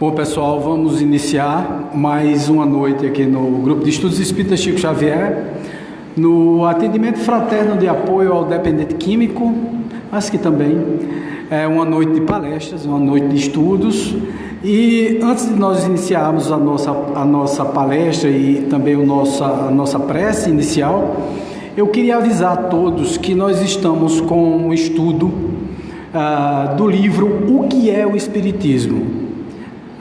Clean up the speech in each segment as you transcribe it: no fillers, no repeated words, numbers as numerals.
Bom, pessoal, vamos iniciar mais uma noite aqui no Grupo de Estudos Espíritas Chico Xavier, no atendimento fraterno de apoio ao dependente químico, mas que também é uma noite de palestras, uma noite de estudos. E antes de nós iniciarmos a nossa palestra e também a nossa prece inicial, eu queria avisar a todos que nós estamos com um estudo do livro O que é o Espiritismo?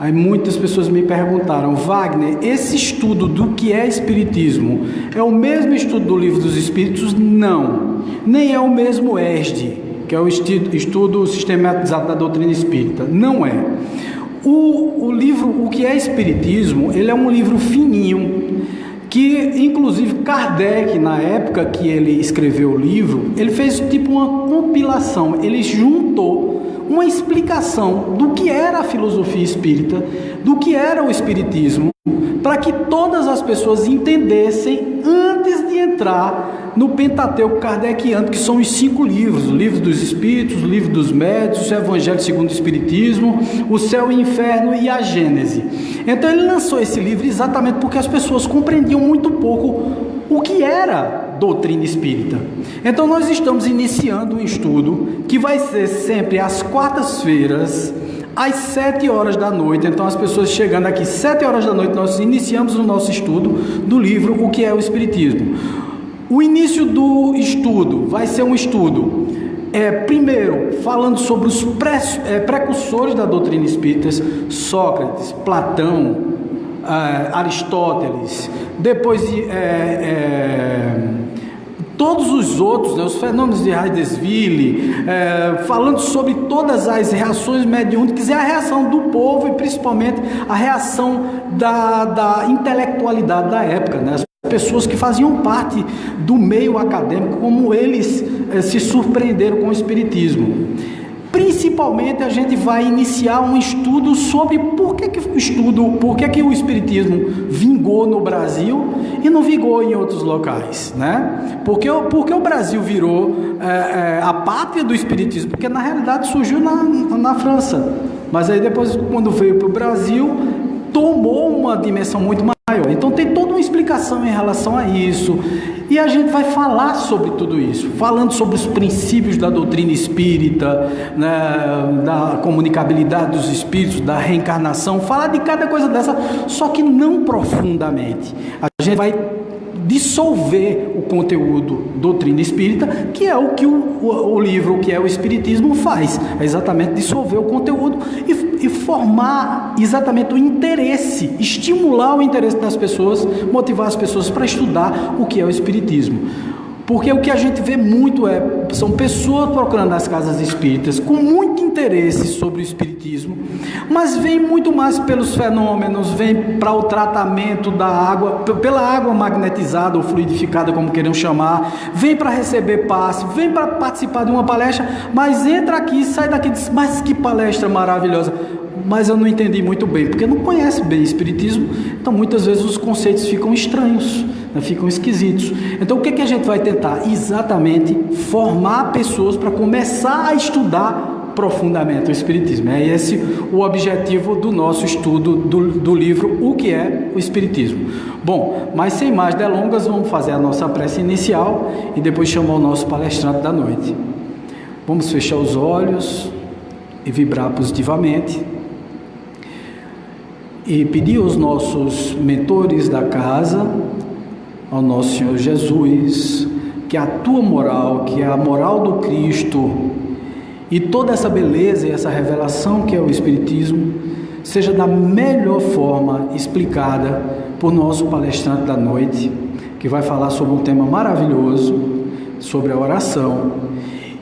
Aí muitas pessoas me perguntaram: Wagner, esse estudo do que é Espiritismo é o mesmo estudo do Livro dos Espíritos? Não, nem é o mesmo ESD, que é o estudo sistematizado da doutrina espírita, não é. O livro O que é Espiritismo, ele é um livro fininho, que inclusive Kardec, na época que ele escreveu o livro, ele fez tipo uma compilação, ele juntou uma explicação do que era a filosofia espírita, do que era o espiritismo, para que todas as pessoas entendessem antes de entrar no Pentateuco kardeciano, que são os 5 livros: o Livro dos Espíritos, o Livro dos Médiuns, o Evangelho segundo o Espiritismo, o Céu e o Inferno e a Gênese. Então ele lançou esse livro exatamente porque as pessoas compreendiam muito pouco o que era doutrina espírita. Então nós estamos iniciando um estudo que vai ser sempre às quartas-feiras, às 7 horas da noite. Então as pessoas chegando aqui 7 horas da noite, nós iniciamos o nosso estudo do livro O que é o Espiritismo. O início do estudo vai ser um estudo primeiro falando sobre os precursores da doutrina espírita: Sócrates, Platão, Aristóteles, depois todos os outros, os fenômenos de Heidesville, falando sobre todas as reações mediúnicas e a reação do povo, e principalmente a reação da intelectualidade da época, né? As pessoas que faziam parte do meio acadêmico, como eles se surpreenderam com o espiritismo. Principalmente a gente vai iniciar um estudo sobre por que o espiritismo vingou no Brasil e não vingou em outros locais, né? Porque o Brasil virou a pátria do espiritismo, porque na realidade surgiu na França, mas aí depois, quando veio para o Brasil, tomou uma dimensão muito maior. Então tem toda uma explicação em relação a isso, e a gente vai falar sobre tudo isso, falando sobre os princípios da doutrina espírita, né, da comunicabilidade dos espíritos, da reencarnação, falar de cada coisa dessa, só que não profundamente. A gente vai dissolver o conteúdo doutrina espírita, que é o que o livro, que é o Espiritismo, faz, é exatamente dissolver o conteúdo e formar exatamente o interesse, estimular o interesse das pessoas, motivar as pessoas para estudar o que é o Espiritismo. Porque o que a gente vê muito são pessoas procurando nas casas espíritas com muito interesse sobre o espiritismo, mas vem muito mais pelos fenômenos, vem para o tratamento da água, pela água magnetizada ou fluidificada, como queiram chamar, vem para receber passe, vem para participar de uma palestra, mas entra aqui, sai daqui e diz: mas que palestra maravilhosa! Mas eu não entendi muito bem, porque não conhece bem o espiritismo, então muitas vezes os conceitos ficam estranhos, né, ficam esquisitos. Então o que a gente vai tentar? Exatamente formar pessoas para começar a estudar profundamente o espiritismo. É esse o objetivo do nosso estudo do livro O que é o Espiritismo. Bom, mas sem mais delongas, vamos fazer a nossa prece inicial e depois chamar o nosso palestrante da noite. Vamos fechar os olhos e vibrar positivamente e pedir aos nossos mentores da casa, ao nosso Senhor Jesus, que a tua moral, que é a moral do Cristo, e toda essa beleza e essa revelação que é o Espiritismo, seja da melhor forma explicada por nosso palestrante da noite, que vai falar sobre um tema maravilhoso, sobre a oração.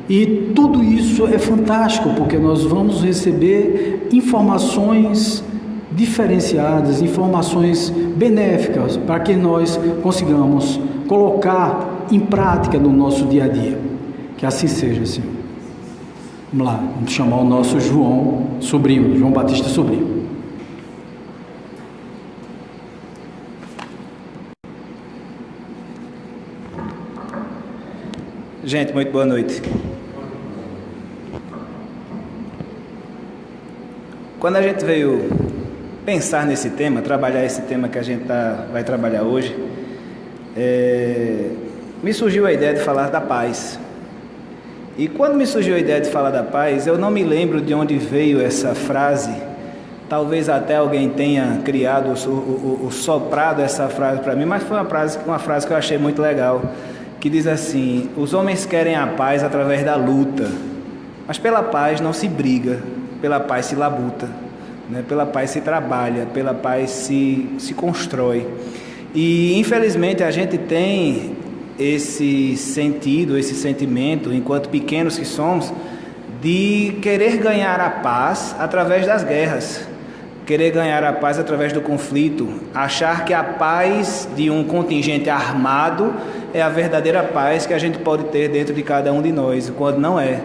E tudo isso é fantástico, porque nós vamos receber informações diferenciadas, informações benéficas, para que nós consigamos colocar em prática no nosso dia a dia. Que assim seja, Senhor. Vamos lá, vamos chamar o nosso João Batista Sobrinho. Gente, muito boa noite. Quando a gente veio pensar nesse tema, trabalhar esse tema que a gente vai trabalhar hoje, me surgiu a ideia de falar da paz. E quando me surgiu a ideia de falar da paz, eu não me lembro de onde veio essa frase. Talvez até alguém tenha criado ou soprado essa frase para mim, mas foi uma frase que eu achei muito legal, que diz assim: os homens querem a paz através da luta, mas pela paz não se briga, pela paz se labuta, né? Pela paz se trabalha, pela paz se constrói. E infelizmente a gente tem esse sentido, esse sentimento, enquanto pequenos que somos, de querer ganhar a paz através das guerras, querer ganhar a paz através do conflito, achar que a paz de um contingente armado é a verdadeira paz que a gente pode ter dentro de cada um de nós, quando não é.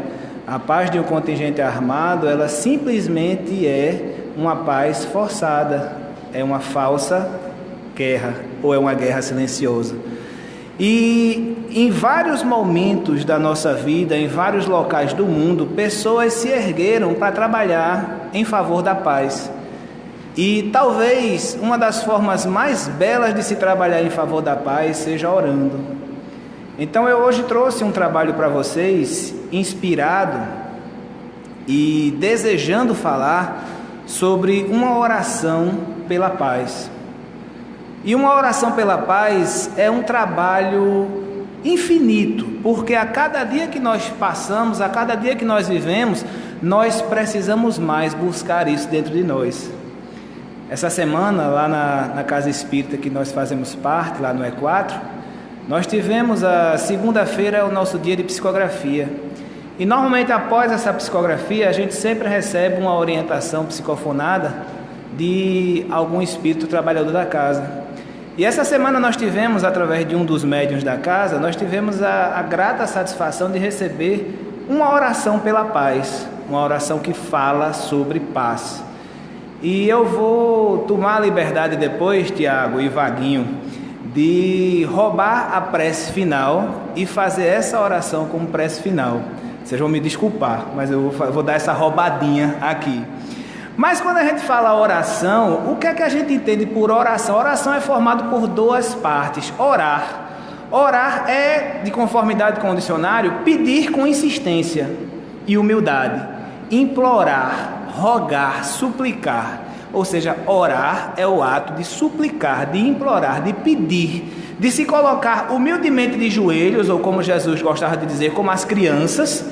A paz de um contingente armado, ela simplesmente é uma paz forçada, é uma falsa guerra, ou é uma guerra silenciosa. E em vários momentos da nossa vida, em vários locais do mundo, pessoas se ergueram para trabalhar em favor da paz. E talvez uma das formas mais belas de se trabalhar em favor da paz seja orando. Então eu hoje trouxe um trabalho para vocês, inspirado e desejando falar sobre uma oração pela paz. E uma oração pela paz é um trabalho infinito, porque a cada dia que nós passamos, a cada dia que nós vivemos, nós precisamos mais buscar isso dentro de nós. Essa semana, lá na Casa Espírita que nós fazemos parte, lá no E4, nós tivemos a segunda-feira, o nosso dia de psicografia. E normalmente após essa psicografia, a gente sempre recebe uma orientação psicofonada de algum espírito trabalhador da casa. E essa semana nós tivemos, através de um dos médiuns da casa, nós tivemos a grata satisfação de receber uma oração pela paz, uma oração que fala sobre paz. E eu vou tomar a liberdade depois, Tiago e Vaguinho, de roubar a prece final e fazer essa oração como prece final. Vocês vão me desculpar, mas eu vou dar essa roubadinha aqui. Mas quando a gente fala oração, o que é que a gente entende por oração? Oração é formado por duas partes. Orar. Orar é, de conformidade com o dicionário, pedir com insistência e humildade. Implorar, rogar, suplicar. Ou seja, orar é o ato de suplicar, de implorar, de pedir, de se colocar humildemente de joelhos, ou como Jesus gostava de dizer, como as crianças,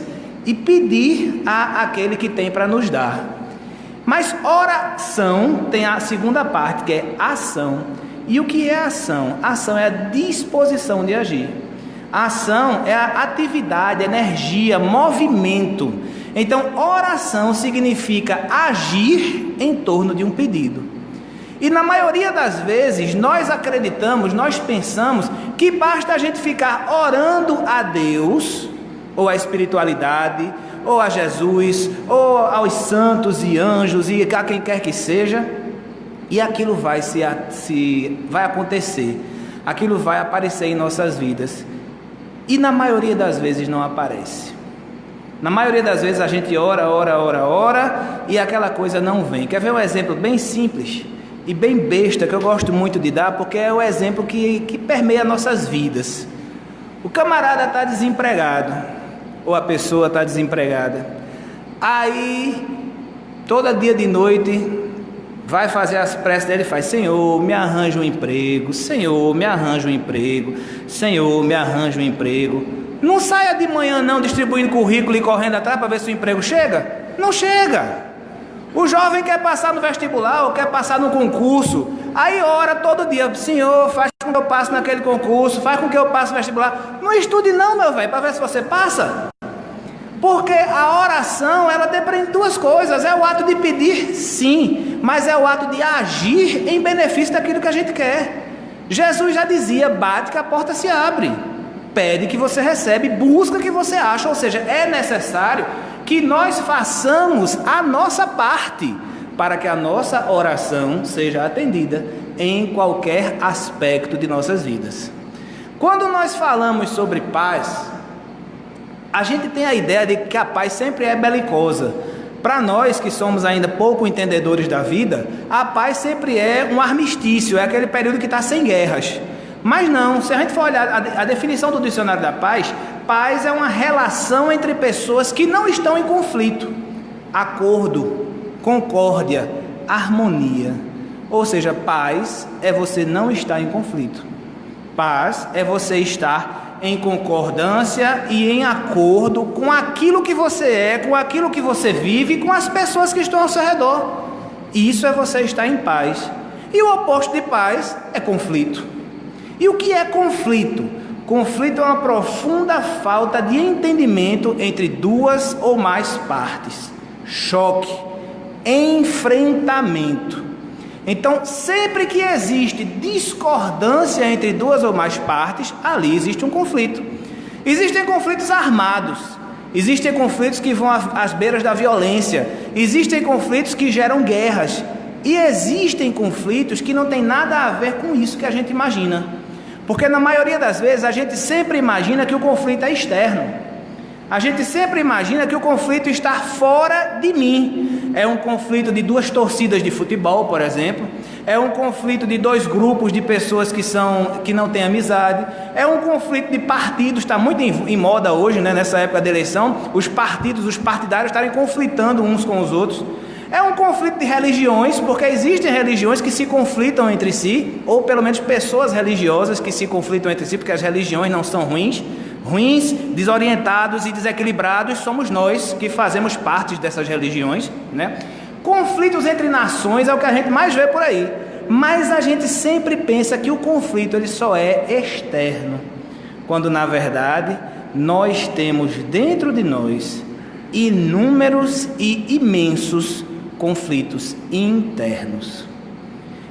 e pedir àquele que tem para nos dar. Mas oração tem a segunda parte, que é ação. E o que é ação? Ação é a disposição de agir. A ação é a atividade, energia, movimento. Então, oração significa agir em torno de um pedido. E na maioria das vezes, nós acreditamos, nós pensamos que basta a gente ficar orando a Deus, ou a espiritualidade, ou a Jesus, ou aos santos e anjos, e a quem quer que seja, e aquilo vai acontecer, aquilo vai aparecer em nossas vidas. E na maioria das vezes não aparece. Na maioria das vezes a gente ora, e aquela coisa não vem. Quer ver um exemplo bem simples e bem besta, que eu gosto muito de dar, porque é o exemplo que permeia nossas vidas. O camarada está desempregado, ou a pessoa está desempregada. Aí, todo dia de noite, vai fazer as preces dele e faz: Senhor, me arranja um emprego, Senhor, me arranja um emprego, Senhor, me arranja um emprego. Não saia de manhã não distribuindo currículo e correndo atrás para ver se o emprego chega. Não chega. O jovem quer passar no vestibular ou quer passar no concurso, aí ora todo dia: Senhor, faz com que eu passe naquele concurso, faz com que eu passe no vestibular. Não estude não, meu velho, para ver se você passa. Porque a oração, ela depende de duas coisas: é o ato de pedir, sim, mas é o ato de agir em benefício daquilo que a gente quer. Jesus já dizia: bate que a porta se abre, pede que você recebe, busca que você acha. Ou seja, é necessário que nós façamos a nossa parte para que a nossa oração seja atendida em qualquer aspecto de nossas vidas. Quando nós falamos sobre paz, a gente tem a ideia de que a paz sempre é belicosa. Para nós que somos ainda pouco entendedores da vida, a paz sempre é um armistício, é aquele período que está sem guerras. Mas não, se a gente for olhar a definição do dicionário da paz, paz é uma relação entre pessoas que não estão em conflito, acordo, concórdia, harmonia. Ou seja, paz é você não estar em conflito. Paz é você estar em concordância e em acordo com aquilo que você é, com aquilo que você vive e com as pessoas que estão ao seu redor. Isso é você estar em paz. E o oposto de paz é conflito. E o que é conflito? Conflito é uma profunda falta de entendimento entre duas ou mais partes. Choque, enfrentamento. Então, sempre que existe discordância entre duas ou mais partes, ali existe um conflito. Existem conflitos armados, existem conflitos que vão às beiras da violência, existem conflitos que geram guerras, e existem conflitos que não tem nada a ver com isso que a gente imagina. Porque na maioria das vezes a gente sempre imagina que o conflito é externo. A gente sempre imagina que o conflito está fora de mim. É um conflito de duas torcidas de futebol, por exemplo. É um conflito de dois grupos de pessoas que não têm amizade. É um conflito de partidos, está muito em moda hoje, né, nessa época da eleição, os partidários estarem conflitando uns com os outros. É um conflito de religiões, porque existem religiões que se conflitam entre si, ou pelo menos pessoas religiosas que se conflitam entre si, porque as religiões não são ruins. Ruins, desorientados e desequilibrados somos nós que fazemos parte dessas religiões, né? Conflitos entre nações é o que a gente mais vê por aí, mas a gente sempre pensa que o conflito ele só é externo, quando na verdade nós temos dentro de nós inúmeros e imensos conflitos internos.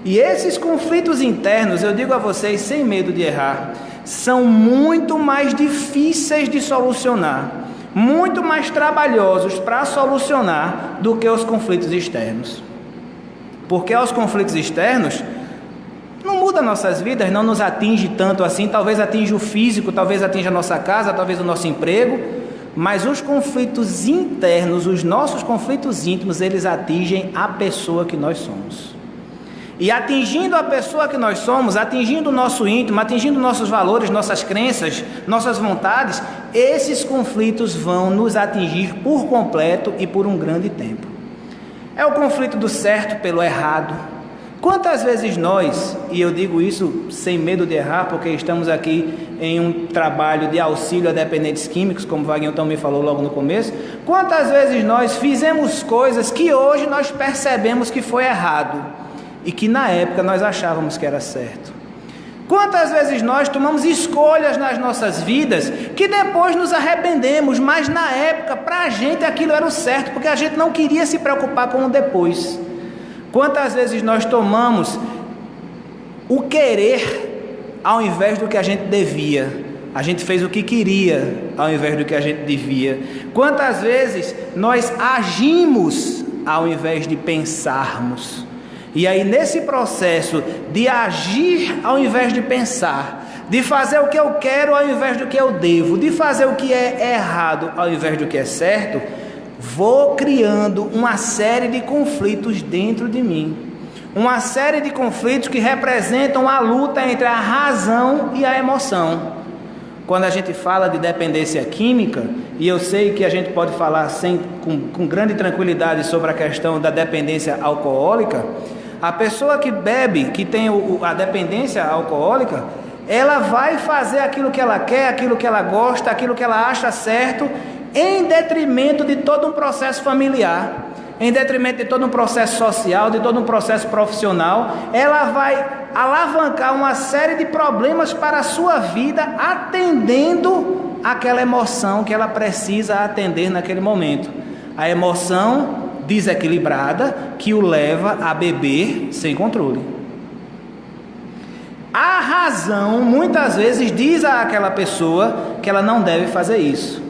E esses conflitos internos, eu digo a vocês sem medo de errar, são muito mais difíceis de solucionar, muito mais trabalhosos para solucionar do que os conflitos externos. Porque os conflitos externos não mudam nossas vidas, não nos atinge tanto assim, talvez atinja o físico, talvez atinja a nossa casa, talvez o nosso emprego, mas os conflitos internos, os nossos conflitos íntimos, eles atingem a pessoa que nós somos. E atingindo a pessoa que nós somos, atingindo o nosso íntimo, atingindo nossos valores, nossas crenças, nossas vontades, esses conflitos vão nos atingir por completo e por um grande tempo. É o conflito do certo pelo errado. Quantas vezes nós, e eu digo isso sem medo de errar, porque estamos aqui em um trabalho de auxílio a dependentes químicos, como o Wagner também falou logo no começo, quantas vezes nós fizemos coisas que hoje nós percebemos que foi errado, e que na época nós achávamos que era certo. Quantas vezes nós tomamos escolhas nas nossas vidas que depois nos arrependemos, mas na época para a gente aquilo era o certo, porque a gente não queria se preocupar com o depois. Quantas vezes nós tomamos o querer ao invés do que a gente devia? A gente fez o que queria ao invés do que a gente devia. Quantas vezes nós agimos ao invés de pensarmos? E aí nesse processo de agir ao invés de pensar, de fazer o que eu quero ao invés do que eu devo, de fazer o que é errado ao invés do que é certo, vou criando uma série de conflitos dentro de mim. Uma série de conflitos que representam a luta entre a razão e a emoção. Quando a gente fala de dependência química, e eu sei que a gente pode falar com grande tranquilidade sobre a questão da dependência alcoólica, a pessoa que bebe, que tem a dependência alcoólica, ela vai fazer aquilo que ela quer, aquilo que ela gosta, aquilo que ela acha certo, em detrimento de todo um processo familiar, em detrimento de todo um processo social, de todo um processo profissional. Ela vai alavancar uma série de problemas para a sua vida, atendendo aquela emoção que ela precisa atender naquele momento. A emoção desequilibrada que o leva a beber sem controle. A razão muitas vezes diz àquela pessoa que ela não deve fazer isso,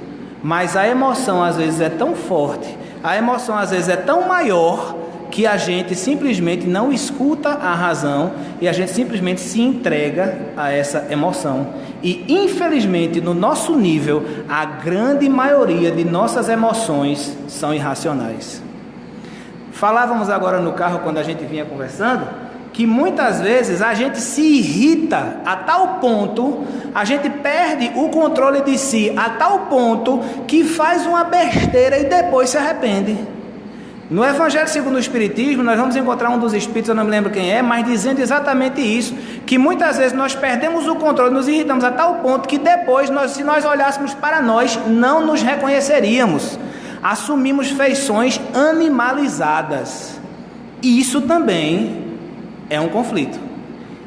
mas a emoção às vezes é tão forte, a emoção às vezes é tão maior, que a gente simplesmente não escuta a razão e a gente simplesmente se entrega a essa emoção. E infelizmente no nosso nível, a grande maioria de nossas emoções são irracionais. Falávamos agora no carro, quando a gente vinha conversando, que muitas vezes a gente se irrita a tal ponto, a gente perde o controle de si a tal ponto que faz uma besteira e depois se arrepende. No Evangelho segundo o Espiritismo, nós vamos encontrar um dos Espíritos, eu não me lembro quem é, mas dizendo exatamente isso, que muitas vezes nós perdemos o controle, nos irritamos a tal ponto que depois, se nós olhássemos para nós, não nos reconheceríamos. Assumimos feições animalizadas. E isso também é um conflito.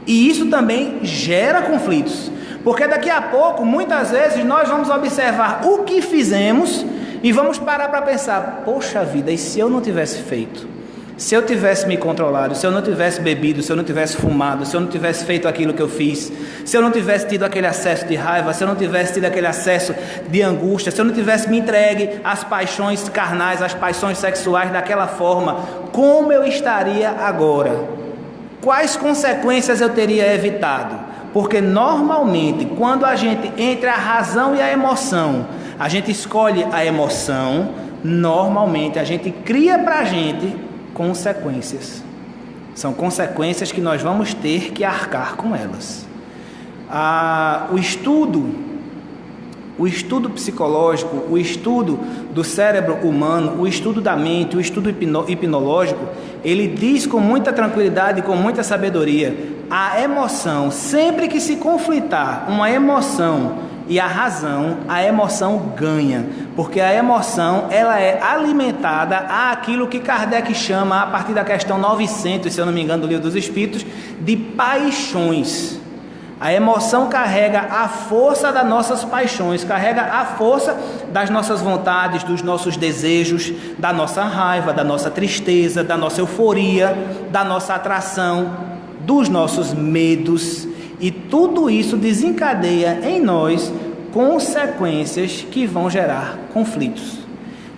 E isso também gera conflitos. Porque daqui a pouco, muitas vezes, nós vamos observar o que fizemos e vamos parar para pensar, poxa vida, e se eu não tivesse feito? Se eu tivesse me controlado, se eu não tivesse bebido, se eu não tivesse fumado, se eu não tivesse feito aquilo que eu fiz, se eu não tivesse tido aquele acesso de raiva, se eu não tivesse tido aquele acesso de angústia, se eu não tivesse me entregue às paixões carnais, às paixões sexuais daquela forma, como eu estaria agora? Quais consequências eu teria evitado? Porque normalmente, quando a gente, entre a razão e a emoção, a gente escolhe a emoção, normalmente a gente cria para a gente consequências. São consequências que nós vamos ter que arcar com elas. O estudo psicológico, o estudo do cérebro humano, o estudo da mente, o estudo hipnológico, ele diz com muita tranquilidade e com muita sabedoria, a emoção, sempre que se conflitar uma emoção e a razão, a emoção ganha, porque a emoção, ela é alimentada àquilo que Kardec chama, a partir da questão 900, se eu não me engano, do Livro dos Espíritos, de paixões. A emoção carrega a força das nossas paixões, carrega a força das nossas vontades, dos nossos desejos, da nossa raiva, da nossa tristeza, da nossa euforia, da nossa atração, dos nossos medos. E tudo isso desencadeia em nós consequências que vão gerar conflitos.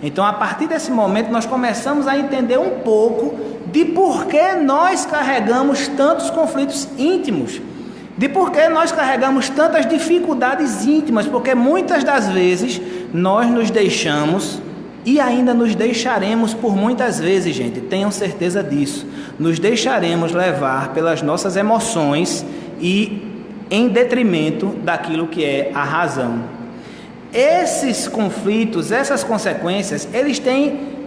Então, a partir desse momento, nós começamos a entender um pouco de por que nós carregamos tantos conflitos íntimos, de por que nós carregamos tantas dificuldades íntimas, porque muitas das vezes nós nos deixamos e ainda nos deixaremos por muitas vezes, gente, tenham certeza disso, nos deixaremos levar pelas nossas emoções e em detrimento daquilo que é a razão. Esses conflitos, essas consequências, eles têm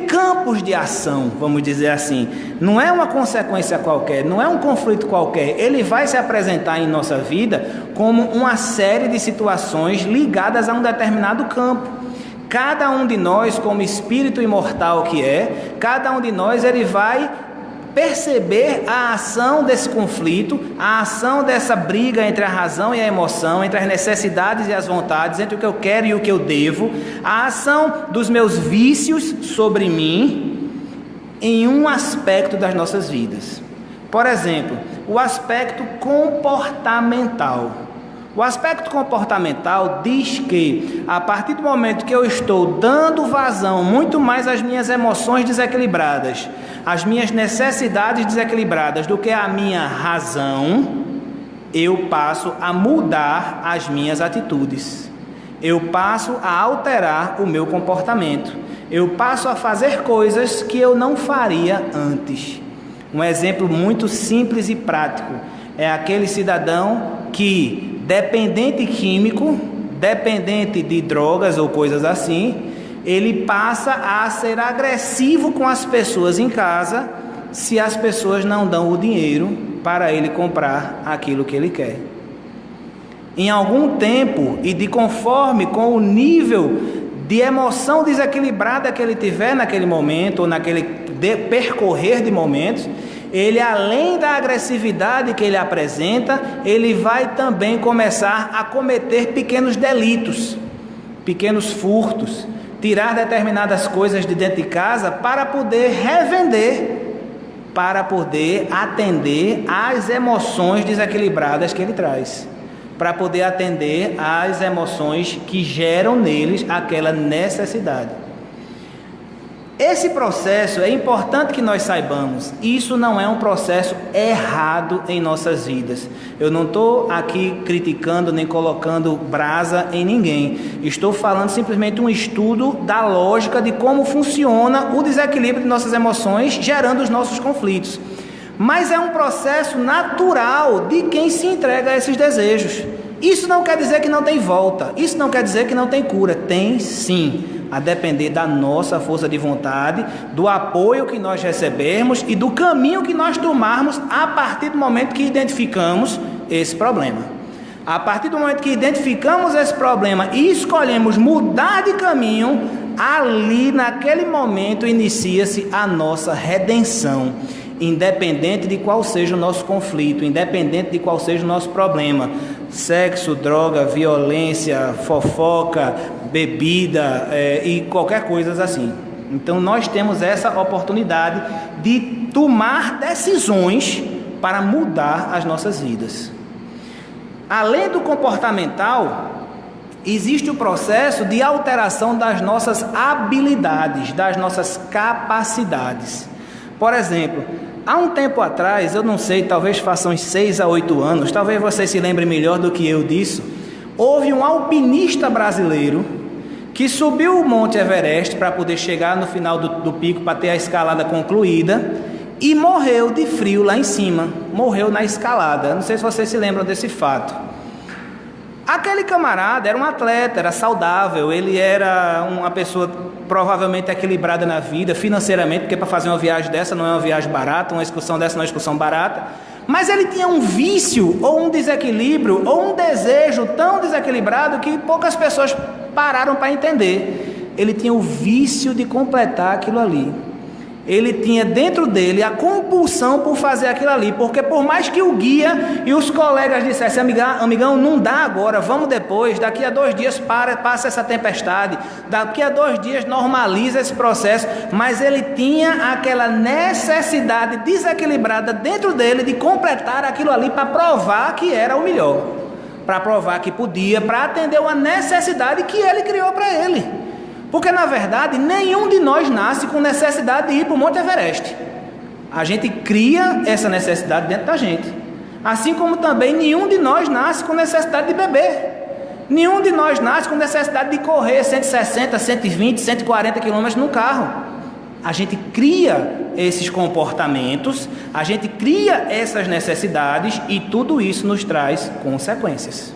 campos de ação, vamos dizer assim. Não é uma consequência qualquer, não é um conflito qualquer. Ele vai se apresentar em nossa vida como uma série de situações ligadas a um determinado campo. Cada um de nós, como espírito imortal que é, cada um de nós, ele vai perceber a ação desse conflito, a ação dessa briga entre a razão e a emoção, entre as necessidades e as vontades, entre o que eu quero e o que eu devo, a ação dos meus vícios sobre mim em um aspecto das nossas vidas. Por exemplo, o aspecto comportamental. O aspecto comportamental diz que, a partir do momento que eu estou dando vazão muito mais às minhas emoções desequilibradas, às minhas necessidades desequilibradas do que à minha razão, eu passo a mudar as minhas atitudes. Eu passo a alterar o meu comportamento. Eu passo a fazer coisas que eu não faria antes. Um exemplo muito simples e prático é aquele cidadão que, dependente químico, dependente de drogas ou coisas assim, ele passa a ser agressivo com as pessoas em casa se as pessoas não dão o dinheiro para ele comprar aquilo que ele quer. Em algum tempo e de conforme com o nível de emoção desequilibrada que ele tiver naquele momento ou naquele percorrer de momentos, ele, além da agressividade que ele apresenta, ele vai também começar a cometer pequenos delitos, pequenos furtos, tirar determinadas coisas de dentro de casa para poder revender, para poder atender às emoções desequilibradas que ele traz, para poder atender às emoções que geram neles aquela necessidade. Esse processo é importante que nós saibamos, isso não é um processo errado em nossas vidas. Eu não estou aqui criticando nem colocando brasa em ninguém, estou falando simplesmente um estudo da lógica de como funciona o desequilíbrio de nossas emoções, gerando os nossos conflitos. Mas é um processo natural de quem se entrega a esses desejos. Isso não quer dizer que não tem volta, isso não quer dizer que não tem cura, tem sim. A depender da nossa força de vontade, do apoio que nós recebermos e do caminho que nós tomarmos a partir do momento que identificamos esse problema. A partir do momento que identificamos esse problema e escolhemos mudar de caminho, ali naquele momento inicia-se a nossa redenção. Independente de qual seja o nosso conflito, independente de qual seja o nosso problema, sexo, droga, violência, fofoca, bebida e qualquer coisa assim. Então nós temos essa oportunidade de tomar decisões para mudar as nossas vidas. Além do comportamental, existe o processo de alteração das nossas habilidades, das nossas capacidades. Por exemplo, há um tempo atrás, eu não sei, talvez façam uns 6 a 8 anos, talvez você se lembre melhor do que eu disso, houve um alpinista brasileiro que subiu o Monte Everest para poder chegar no final do pico, para ter a escalada concluída, e morreu de frio lá em cima, morreu na escalada. Não sei se vocês se lembram desse fato. Aquele camarada era um atleta, era saudável, ele era uma pessoa provavelmente equilibrada na vida, financeiramente, porque para fazer uma viagem dessa não é uma viagem barata, uma excursão dessa não é uma excursão barata, mas ele tinha um vício, ou um desequilíbrio, ou um desejo tão desequilibrado que poucas pessoas pararam para entender. Ele tinha o vício de completar aquilo ali. Ele tinha dentro dele a compulsão por fazer aquilo ali, porque por mais que o guia e os colegas dissessem, amigão, não dá agora, vamos depois, daqui a 2 dias passa essa tempestade, daqui a 2 dias normaliza esse processo, mas ele tinha aquela necessidade desequilibrada dentro dele de completar aquilo ali para provar que era o melhor, para provar que podia, para atender uma necessidade que ele criou para ele. Porque, na verdade, nenhum de nós nasce com necessidade de ir para o Monte Everest. A gente cria essa necessidade dentro da gente. Assim como também nenhum de nós nasce com necessidade de beber. Nenhum de nós nasce com necessidade de correr 160, 120, 140 quilômetros no carro. A gente cria esses comportamentos, a gente cria essas necessidades e tudo isso nos traz consequências.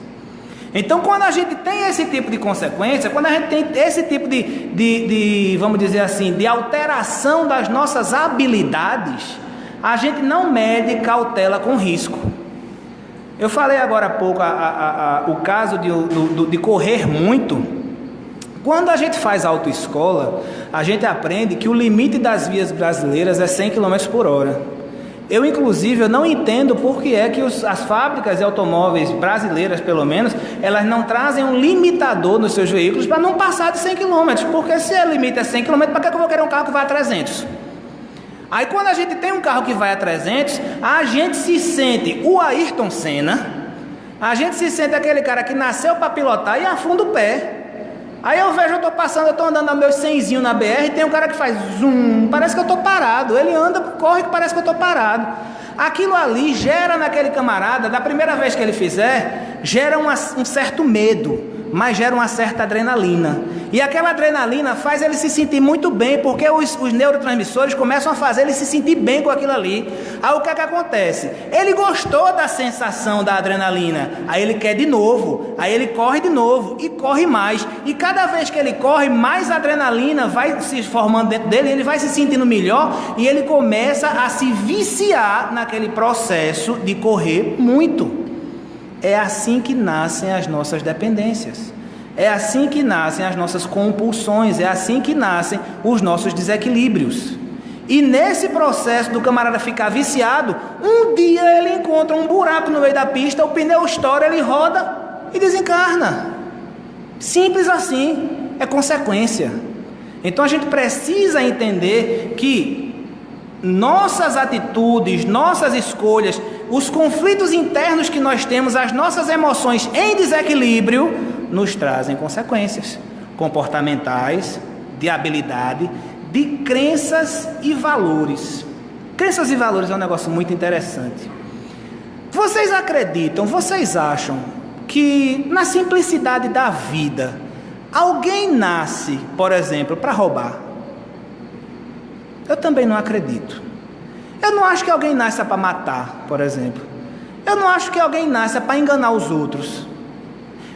Então, quando a gente tem esse tipo de consequência, quando a gente tem esse tipo vamos dizer assim, de alteração das nossas habilidades, a gente não mede cautela com risco. Eu falei agora há pouco o caso de correr muito. Quando a gente faz autoescola, a gente aprende que o limite das vias brasileiras é 100 km por hora. Eu, inclusive, não entendo por que é que as fábricas de automóveis brasileiras, pelo menos, elas não trazem um limitador nos seus veículos para não passar de 100 km, porque se o limite é 100 km, para que eu vou querer um carro que vai a 300? Aí, quando a gente tem um carro que vai a 300, a gente se sente o Ayrton Senna, a gente se sente aquele cara que nasceu para pilotar e afunda o pé. Aí eu vejo, eu estou passando, eu estou andando a meus 100zinho na BR, e tem um cara que faz zoom, parece que eu estou parado, ele anda, corre que parece que eu estou parado. Aquilo ali gera naquele camarada, da primeira vez que ele fizer, gera um certo medo, mas gera uma certa adrenalina. E aquela adrenalina faz ele se sentir muito bem, porque os neurotransmissores começam a fazer ele se sentir bem com aquilo ali. Aí o que é que acontece? Ele gostou da sensação da adrenalina, aí ele quer de novo, aí ele corre de novo e corre mais. E cada vez que ele corre, mais adrenalina vai se formando dentro dele, ele vai se sentindo melhor e ele começa a se viciar naquele processo de correr muito. É assim que nascem as nossas dependências, é assim que nascem as nossas compulsões, é assim que nascem os nossos desequilíbrios. E nesse processo do camarada ficar viciado, um dia ele encontra um buraco no meio da pista, o pneu estoura, ele roda e desencarna. Simples assim, é consequência. Então a gente precisa entender que nossas atitudes, nossas escolhas, os conflitos internos que nós temos, as nossas emoções em desequilíbrio, nos trazem consequências comportamentais, de habilidade, de crenças e valores. Crenças e valores é um negócio muito interessante. Vocês acreditam, vocês acham que na simplicidade da vida, alguém nasce, por exemplo, para roubar? Eu também não acredito. Eu não acho que alguém nasça para matar, por exemplo. Eu não acho que alguém nasça para enganar os outros.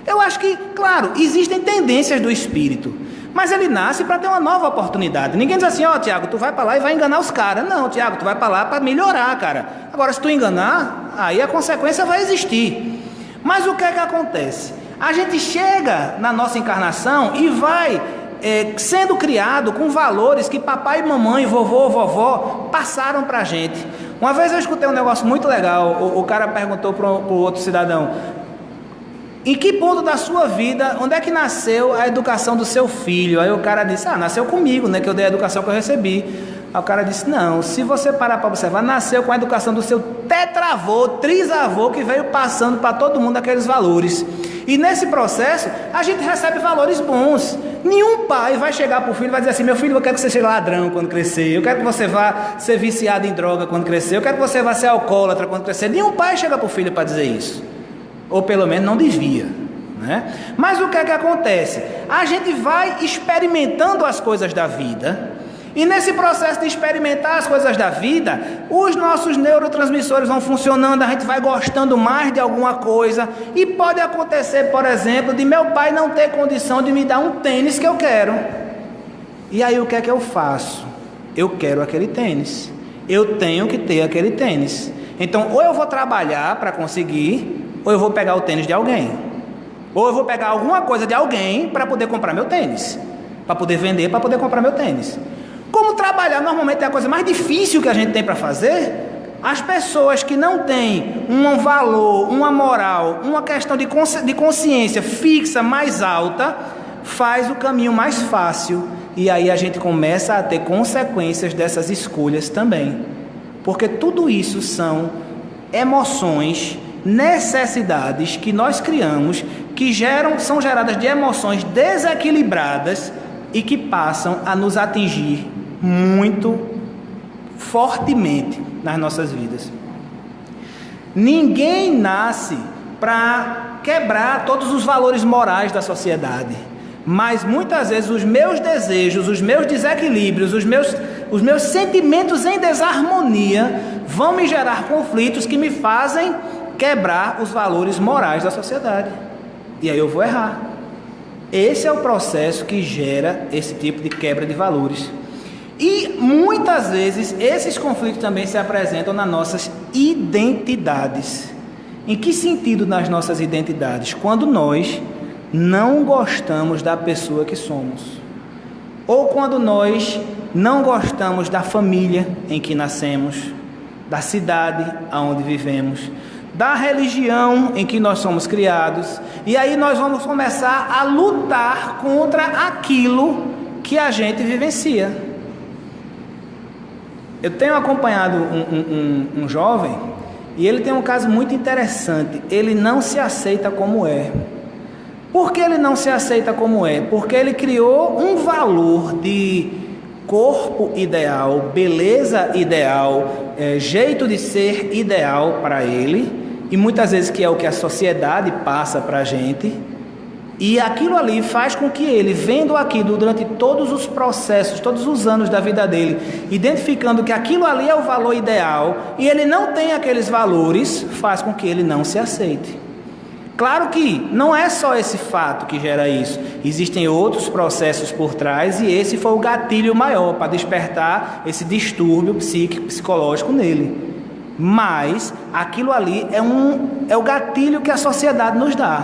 Eu acho que, claro, existem tendências do espírito, mas ele nasce para ter uma nova oportunidade. Ninguém diz assim, ó, Tiago, tu vai para lá e vai enganar os caras. Não, Tiago, tu vai para lá para melhorar, cara. Agora, se tu enganar, aí a consequência vai existir. Mas o que é que acontece? A gente chega na nossa encarnação e vai sendo criado com valores que papai e mamãe, vovô, vovó passaram para a gente. Uma vez eu escutei um negócio muito legal. O cara perguntou para o outro cidadão: em que ponto da sua vida, onde é que nasceu a educação do seu filho? Aí o cara disse, nasceu comigo, né, que eu dei a educação que eu recebi. Aí o cara disse, não, se você parar para observar, nasceu com a educação do seu tetravô, trisavô, que veio passando para todo mundo aqueles valores. E nesse processo, a gente recebe valores bons. Nenhum pai vai chegar para o filho e vai dizer assim, meu filho, eu quero que você seja ladrão quando crescer, eu quero que você vá ser viciado em droga quando crescer, eu quero que você vá ser alcoólatra quando crescer. Nenhum pai chega para o filho para dizer isso. Ou pelo menos não desvia, né? Mas o que é que acontece? A gente vai experimentando as coisas da vida, e nesse processo de experimentar as coisas da vida, os nossos neurotransmissores vão funcionando, a gente vai gostando mais de alguma coisa, e pode acontecer, por exemplo, de meu pai não ter condição de me dar um tênis que eu quero. E aí o que é que eu faço? Eu quero aquele tênis, eu tenho que ter aquele tênis. Então, ou eu vou trabalhar para conseguir, ou eu vou pegar o tênis de alguém, ou eu vou pegar alguma coisa de alguém para poder comprar meu tênis, para poder vender, para poder comprar meu tênis. Como trabalhar normalmente é a coisa mais difícil que a gente tem para fazer, as pessoas que não têm um valor, uma moral, uma questão de consciência fixa mais alta, faz o caminho mais fácil, e aí a gente começa a ter consequências dessas escolhas também, porque tudo isso são emoções, necessidades que nós criamos, que são geradas de emoções desequilibradas e que passam a nos atingir muito fortemente nas nossas vidas. Ninguém nasce para quebrar todos os valores morais da sociedade, mas muitas vezes os meus desejos, os meus desequilíbrios, os meus sentimentos em desarmonia vão me gerar conflitos que me fazem quebrar os valores morais da sociedade, e aí eu vou errar. Esse é o processo que gera esse tipo de quebra de valores, e muitas vezes esses conflitos também se apresentam nas nossas identidades. Em que sentido nas nossas identidades? Quando nós não gostamos da pessoa que somos, ou quando nós não gostamos da família em que nascemos, da cidade aonde vivemos, da religião em que nós somos criados, e aí nós vamos começar a lutar contra aquilo que a gente vivencia. Eu tenho acompanhado um jovem, e ele tem um caso muito interessante. Ele não se aceita como é. Por que ele não se aceita como é? Porque ele criou um valor de corpo ideal, beleza ideal, jeito de ser ideal para ele, e muitas vezes que é o que a sociedade passa para a gente, e aquilo ali faz com que ele, vendo aquilo durante todos os processos, todos os anos da vida dele, identificando que aquilo ali é o valor ideal, e ele não tem aqueles valores, faz com que ele não se aceite. Claro que não é só esse fato que gera isso, existem outros processos por trás, e esse foi o gatilho maior para despertar esse distúrbio psicológico nele. Mas aquilo ali é o gatilho que a sociedade nos dá.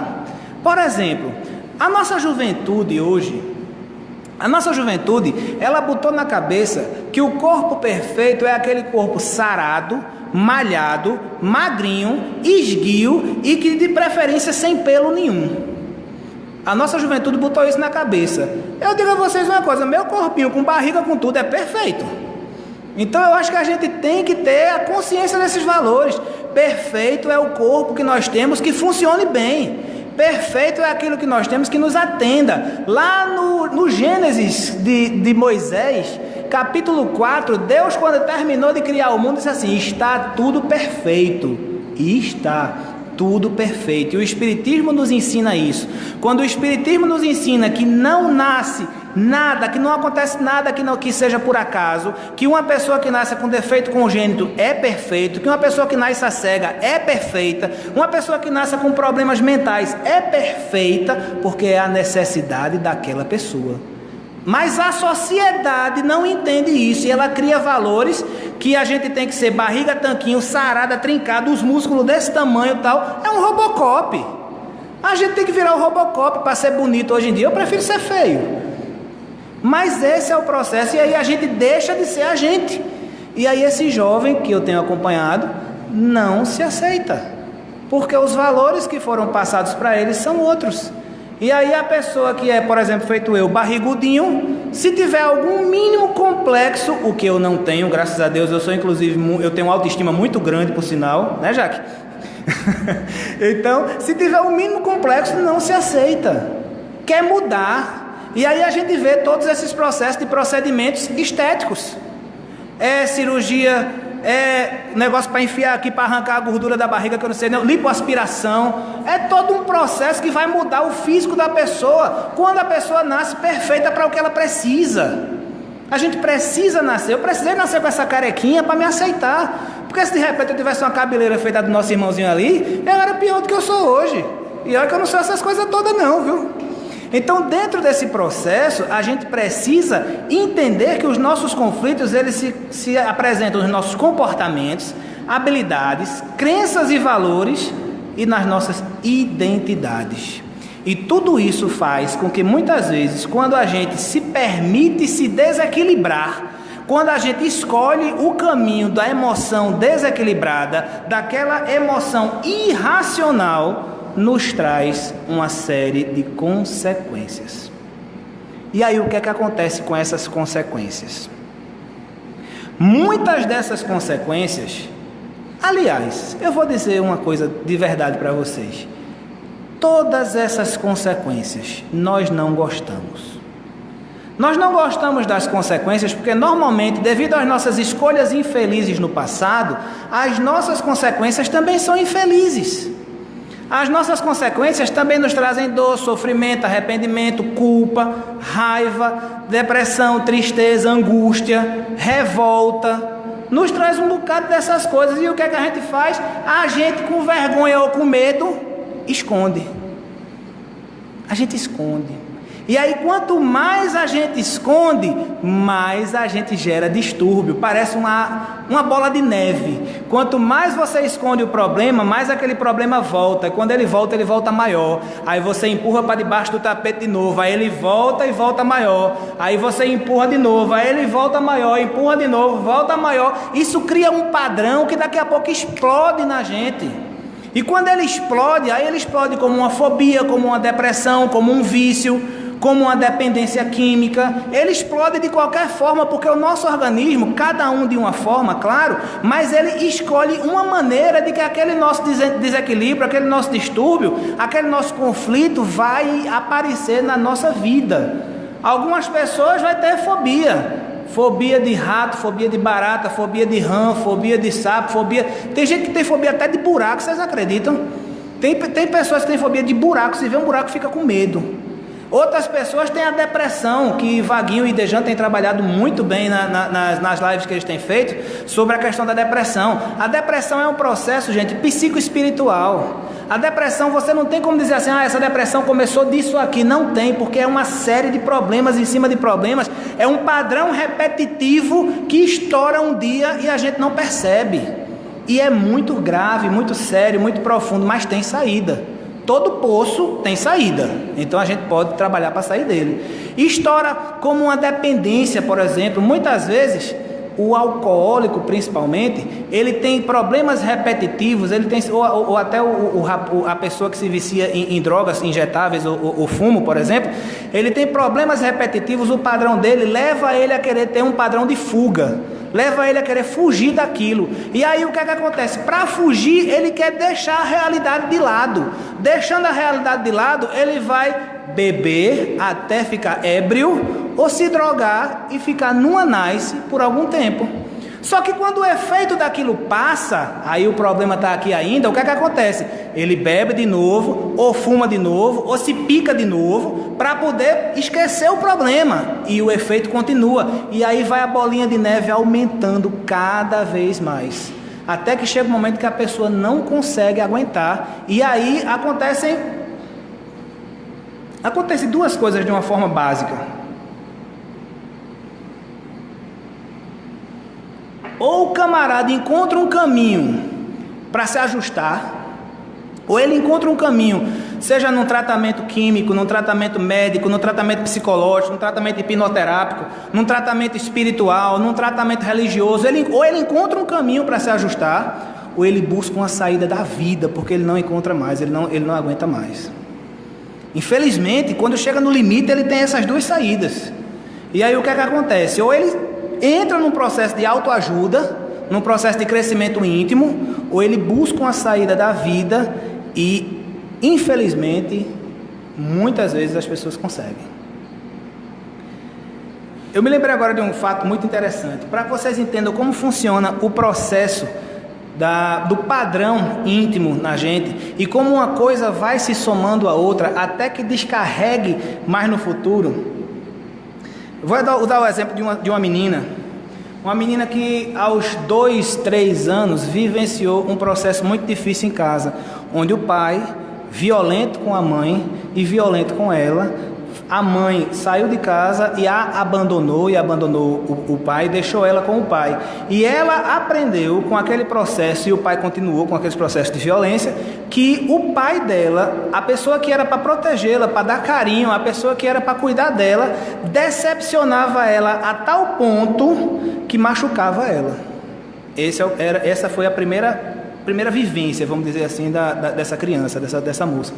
Por exemplo, a nossa juventude hoje, ela botou na cabeça que o corpo perfeito é aquele corpo sarado, malhado, magrinho, esguio e que de preferência sem pelo nenhum. A nossa juventude botou isso na cabeça. Eu digo a vocês uma coisa, meu corpinho com barriga, com tudo, é perfeito. Então eu acho que a gente tem que ter a consciência desses valores. Perfeito é o corpo que nós temos que funcione bem. Perfeito é aquilo que nós temos que nos atenda. Lá no Gênesis de Moisés, capítulo 4, Deus, quando terminou de criar o mundo, disse assim: está tudo perfeito. E está tudo perfeito. E o Espiritismo nos ensina isso. Quando o Espiritismo nos ensina que não nasce nada, que não acontece nada que seja por acaso, que uma pessoa que nasce com defeito congênito é perfeito, que uma pessoa que nasce cega é perfeita, uma pessoa que nasce com problemas mentais é perfeita, porque é a necessidade daquela pessoa. Mas a sociedade não entende isso, e ela cria valores que a gente tem que ser barriga, tanquinho, sarada, trincado, os músculos desse tamanho e tal. É um Robocop. A gente tem que virar o Robocop para ser bonito hoje em dia. Eu prefiro ser feio. Mas esse é o processo, e aí a gente deixa de ser a gente. E aí esse jovem que eu tenho acompanhado não se aceita, porque os valores que foram passados para ele são outros. E aí a pessoa que é, por exemplo, feito eu, barrigudinho, se tiver algum mínimo complexo, o que eu não tenho, graças a Deus, eu sou inclusive, eu tenho uma autoestima muito grande, por sinal, né, Jaque? Então, se tiver um mínimo complexo, não se aceita, quer mudar. E aí a gente vê todos esses processos de procedimentos estéticos. É cirurgia, é negócio para enfiar aqui, para arrancar a gordura da barriga, que eu não sei, não, lipoaspiração. É todo um processo que vai mudar o físico da pessoa, quando a pessoa nasce perfeita para o que ela precisa. A gente precisa nascer. Eu precisei nascer com essa carequinha para me aceitar, porque se de repente eu tivesse uma cabeleira feita do nosso irmãozinho ali, eu era pior do que eu sou hoje. E olha que eu não sou essas coisas todas não, viu? Então, dentro desse processo, a gente precisa entender que os nossos conflitos, eles se apresentam nos nossos comportamentos, habilidades, crenças e valores e nas nossas identidades. E tudo isso faz com que muitas vezes, quando a gente se permite se desequilibrar, quando a gente escolhe o caminho da emoção desequilibrada, daquela emoção irracional, nos traz uma série de consequências. E aí o que é que acontece com essas consequências? Muitas dessas consequências, aliás, eu vou dizer uma coisa de verdade para vocês: todas essas consequências nós não gostamos. Nós não gostamos das consequências porque normalmente, devido às nossas escolhas infelizes no passado, as nossas consequências também são infelizes. As nossas consequências também nos trazem dor, sofrimento, arrependimento, culpa, raiva, depressão, tristeza, angústia, revolta. Nos traz um bocado dessas coisas. E o que é que a gente faz? A gente, com vergonha ou com medo, esconde. A gente esconde. E aí, quanto mais a gente esconde, mais a gente gera distúrbio. Parece uma bola de neve. Quanto mais você esconde o problema, mais aquele problema volta. E quando ele volta maior. Aí você empurra para debaixo do tapete de novo. Aí ele volta e volta maior. Aí você empurra de novo. Aí ele volta maior, empurra de novo, volta maior. Isso cria um padrão que daqui a pouco explode na gente. E quando ele explode, aí ele explode como uma fobia, como uma depressão, como um vício, como uma dependência química. Ele explode de qualquer forma, porque o nosso organismo, cada um de uma forma, claro, mas ele escolhe uma maneira de que aquele nosso desequilíbrio, aquele nosso distúrbio, aquele nosso conflito vai aparecer na nossa vida. Algumas pessoas vão ter fobia de rato, fobia de barata, fobia de rã, fobia de sapo, fobia... Tem gente que tem fobia até de buraco, vocês acreditam? Tem pessoas que têm fobia de buraco, se vê um buraco fica com medo. Outras pessoas têm a depressão, que Vaguinho e Dejan têm trabalhado muito bem nas lives que eles têm feito, sobre a questão da depressão. A depressão é um processo, gente, psicoespiritual. A depressão, você não tem como dizer assim, essa depressão começou disso aqui. Não tem, porque é uma série de problemas em cima de problemas. É um padrão repetitivo que estoura um dia e a gente não percebe. E é muito grave, muito sério, muito profundo, mas tem saída. Todo poço tem saída, então a gente pode trabalhar para sair dele. Estoura como uma dependência, por exemplo. Muitas vezes o alcoólico, principalmente, ele tem problemas repetitivos, ele tem, ou até a pessoa que se vicia em drogas injetáveis, o fumo, por exemplo, ele tem problemas repetitivos. O padrão dele leva ele a querer ter um padrão de fuga, leva ele a querer fugir daquilo. E aí o que é que acontece? Para fugir, ele quer deixar a realidade de lado. Deixando a realidade de lado, ele vai beber até ficar ébrio, ou se drogar e ficar numa nice por algum tempo. Só que quando o efeito daquilo passa, aí o problema está aqui ainda, o que é que acontece? Ele bebe de novo, ou fuma de novo, ou se pica de novo, para poder esquecer o problema, e o efeito continua, e aí vai a bolinha de neve aumentando cada vez mais, até que chega um momento que a pessoa não consegue aguentar, e aí acontecem duas coisas de uma forma básica. Ou o camarada encontra um caminho para se ajustar, ou ele encontra um caminho, seja num tratamento químico, num tratamento médico, num tratamento psicológico, num tratamento hipnoterápico, num tratamento espiritual, num tratamento religioso, ou ele encontra um caminho para se ajustar, ou ele busca uma saída da vida, porque ele não encontra mais, ele não aguenta mais. Infelizmente, quando chega no limite, ele tem essas duas saídas. E aí o que é que acontece? Ou ele entra num processo de autoajuda, num processo de crescimento íntimo, ou ele busca uma saída da vida e, infelizmente, muitas vezes as pessoas conseguem. Eu me lembrei agora de um fato muito interessante, para que vocês entendam como funciona o processo do padrão íntimo na gente e como uma coisa vai se somando à outra até que descarregue mais no futuro. Vou dar o exemplo de uma menina que aos 2, 3 anos vivenciou um processo muito difícil em casa, onde o pai, violento com a mãe e violento com ela, a mãe saiu de casa e a abandonou o pai, deixou ela com o pai, e ela aprendeu com aquele processo, e o pai continuou com aqueles processos de violência, que o pai dela, a pessoa que era para protegê-la, para dar carinho, a pessoa que era para cuidar dela, decepcionava ela a tal ponto que machucava ela. Essa foi a primeira vivência, vamos dizer assim, dessa criança, dessa moça.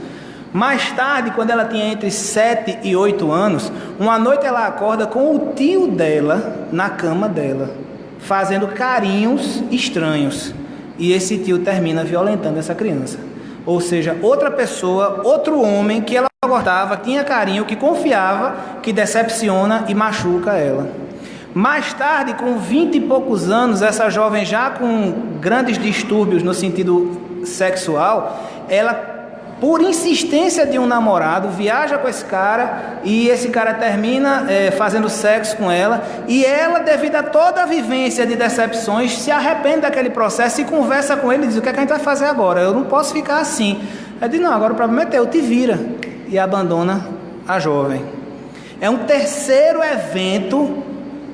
Mais tarde, quando ela tinha entre 7 e 8 anos, uma noite ela acorda com o tio dela na cama dela, fazendo carinhos estranhos. E esse tio termina violentando essa criança. Ou seja, outra pessoa, outro homem que ela gostava, tinha carinho, que confiava, que decepciona e machuca ela. Mais tarde, com 20 e poucos anos, essa jovem já com grandes distúrbios no sentido sexual, ela, por insistência de um namorado, viaja com esse cara e esse cara termina fazendo sexo com ela, e ela, devido a toda a vivência de decepções, se arrepende daquele processo e conversa com ele e diz: o que é que a gente vai fazer agora? Eu não posso ficar assim. Ela diz: não, agora o problema é teu, te vira, e abandona a jovem. É um terceiro evento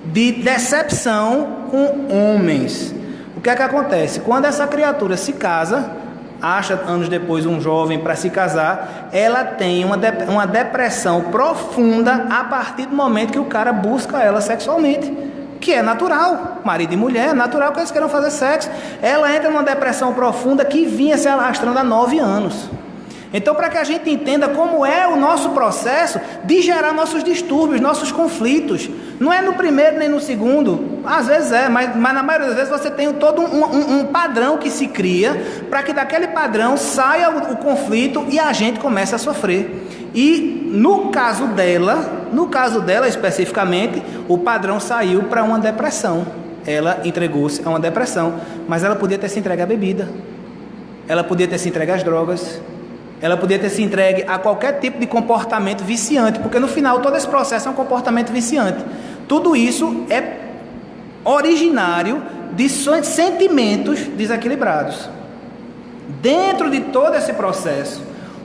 de decepção com homens. O que é que acontece? Quando essa criatura se casa, acha anos depois um jovem para se casar, ela tem uma depressão profunda a partir do momento que o cara busca ela sexualmente, que é natural, marido e mulher, é natural que eles queiram fazer sexo. Ela entra numa depressão profunda que vinha se arrastando há 9 anos. Então, para que a gente entenda como é o nosso processo de gerar nossos distúrbios, nossos conflitos, não é no primeiro nem no segundo, às vezes mas na maioria das vezes você tem todo um padrão que se cria, para que daquele padrão saia o conflito e a gente comece a sofrer. E no caso dela especificamente, o padrão saiu para uma depressão. Ela entregou-se a uma depressão, mas ela podia ter se entregue à bebida, ela podia ter se entregue às drogas, ela podia ter se entregue a qualquer tipo de comportamento viciante, porque no final todo esse processo é um comportamento viciante. Tudo isso é originário de sentimentos desequilibrados. Dentro de todo esse processo,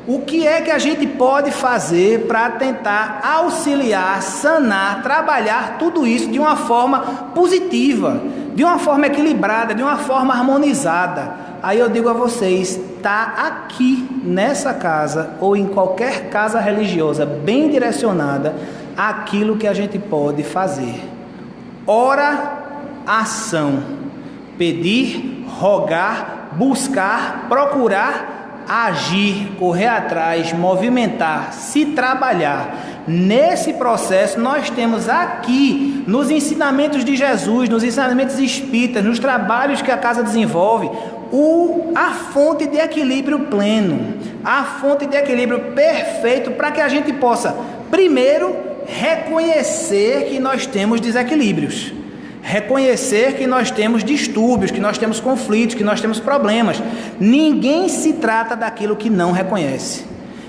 o que é que a gente pode fazer para tentar auxiliar, sanar, trabalhar tudo isso de uma forma positiva, de uma forma equilibrada, de uma forma harmonizada? Aí eu digo a vocês, está aqui nessa casa ou em qualquer casa religiosa bem direcionada aquilo que a gente pode fazer. Oração, pedir, rogar, buscar, procurar, agir, correr atrás, movimentar, se trabalhar. Nesse processo nós temos aqui, nos ensinamentos de Jesus, nos ensinamentos espíritas, nos trabalhos que a casa desenvolve, a fonte de equilíbrio pleno, a fonte de equilíbrio perfeito, para que a gente possa, primeiro, reconhecer que nós temos desequilíbrios, reconhecer que nós temos distúrbios, que nós temos conflitos, que nós temos problemas. Ninguém se trata daquilo que não reconhece.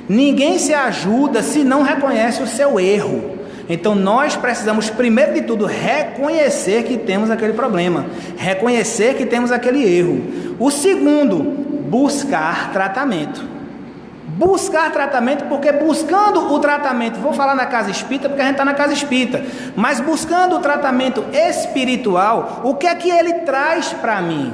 Ninguém se ajuda se não reconhece o seu erro. Então nós precisamos, primeiro de tudo, reconhecer que temos aquele problema, reconhecer que temos aquele erro. O segundo, buscar tratamento. Buscar tratamento, porque buscando o tratamento, vou falar na casa espírita porque a gente está na casa espírita, mas buscando o tratamento espiritual, o que é que ele traz para mim?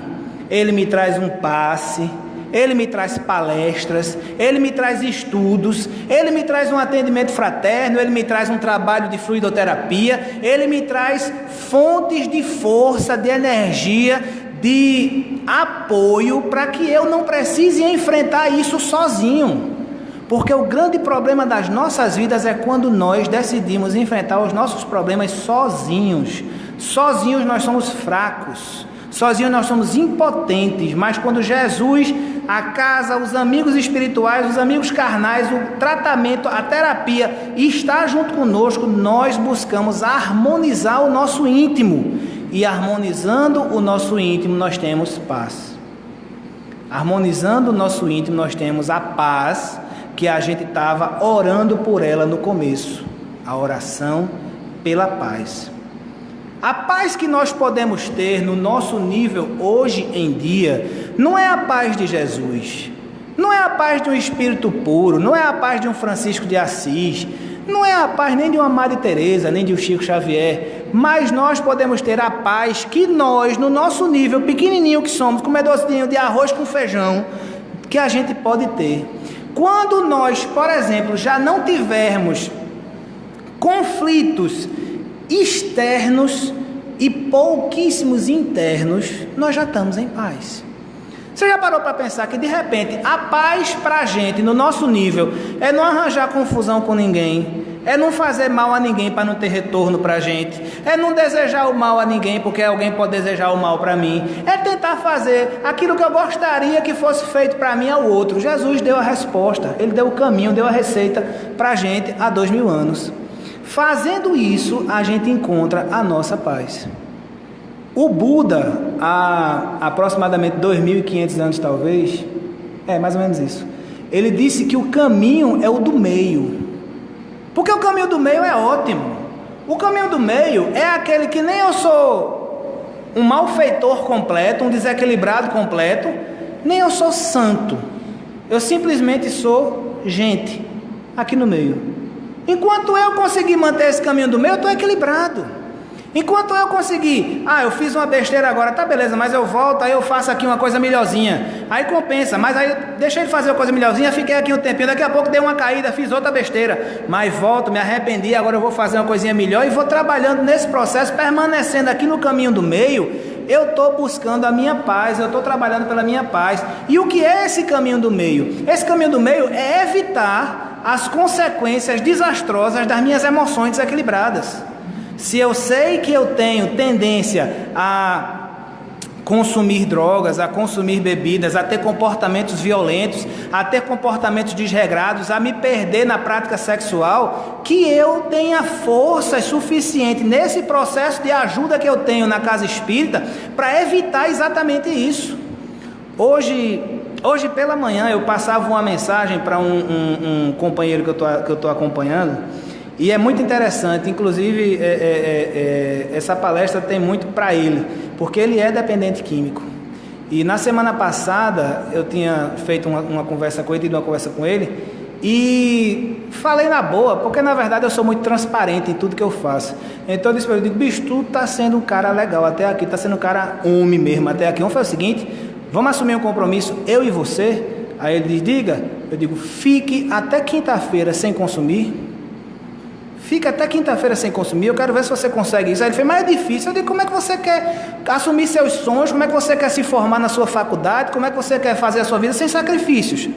Ele me traz um passe, ele me traz palestras, ele me traz estudos, ele me traz um atendimento fraterno, ele me traz um trabalho de fluidoterapia, ele me traz fontes de força, de energia, de apoio para que eu não precise enfrentar isso sozinho. Porque o grande problema das nossas vidas é quando nós decidimos enfrentar os nossos problemas sozinhos. Sozinhos nós somos fracos, sozinhos nós somos impotentes, mas quando Jesus, a casa, os amigos espirituais, os amigos carnais, o tratamento, a terapia está junto conosco, nós buscamos harmonizar o nosso íntimo. E harmonizando o nosso íntimo, nós temos paz. Harmonizando o nosso íntimo, nós temos a paz que a gente estava orando por ela no começo. A oração pela paz. A paz que nós podemos ter no nosso nível hoje em dia, não é a paz de Jesus, não é a paz de um espírito puro, não é a paz de um Francisco de Assis, não é a paz nem de uma Madre Teresa, nem de um Chico Xavier, mas nós podemos ter a paz que nós, no nosso nível pequenininho que somos, comedorzinho de arroz com feijão, que a gente pode ter. Quando nós, por exemplo, já não tivermos conflitos externos e pouquíssimos internos, nós já estamos em paz. Você já parou para pensar que de repente a paz para a gente no nosso nível é não arranjar confusão com ninguém, é não fazer mal a ninguém para não ter retorno para a gente, é não desejar o mal a ninguém porque alguém pode desejar o mal para mim, é tentar fazer aquilo que eu gostaria que fosse feito para mim ao outro. Jesus deu a resposta, ele deu o caminho, deu a receita para a gente há 2000 anos. Fazendo isso, a gente encontra a nossa paz. O Buda, há aproximadamente 2.500 anos talvez, mais ou menos isso, ele disse que o caminho é o do meio. Porque o caminho do meio é ótimo. O caminho do meio é aquele que nem eu sou um malfeitor completo, um desequilibrado completo, nem eu sou santo. Eu simplesmente sou gente aqui no meio. Enquanto eu conseguir manter esse caminho do meio, eu estou equilibrado. Enquanto eu conseguir, eu fiz uma besteira agora, tá beleza, mas eu volto, aí eu faço aqui uma coisa melhorzinha, aí compensa, mas aí deixei de fazer uma coisa melhorzinha, fiquei aqui um tempinho, daqui a pouco dei uma caída, fiz outra besteira, mas volto, me arrependi, agora eu vou fazer uma coisinha melhor e vou trabalhando nesse processo, permanecendo aqui no caminho do meio. Eu estou buscando a minha paz, eu estou trabalhando pela minha paz. E o que é esse caminho do meio? Esse caminho do meio é evitar as consequências desastrosas das minhas emoções desequilibradas. Se eu sei que eu tenho tendência a consumir drogas, a consumir bebidas, a ter comportamentos violentos, a ter comportamentos desregrados, a me perder na prática sexual, que eu tenha forças suficientes nesse processo de ajuda que eu tenho na casa espírita para evitar exatamente isso. Hoje pela manhã eu passava uma mensagem para um companheiro que eu estou acompanhando, e é muito interessante, inclusive essa palestra tem muito para ele, porque ele é dependente químico. E na semana passada eu tinha feito uma conversa com ele, tido uma conversa com ele, e falei na boa, porque na verdade eu sou muito transparente em tudo que eu faço. Então eu disse para ele, bicho, tu tá sendo um cara legal até aqui, tá sendo um cara homem mesmo até aqui. Vamos fazer o seguinte, vamos assumir um compromisso, eu e você. Aí ele diz, diga. Eu digo, fique até quinta-feira sem consumir. Fica até quinta-feira sem consumir, eu quero ver se você consegue isso. Aí ele fez, mas é difícil. Eu digo, como é que você quer assumir seus sonhos, como é que você quer se formar na sua faculdade, como é que você quer fazer a sua vida sem sacrifícios?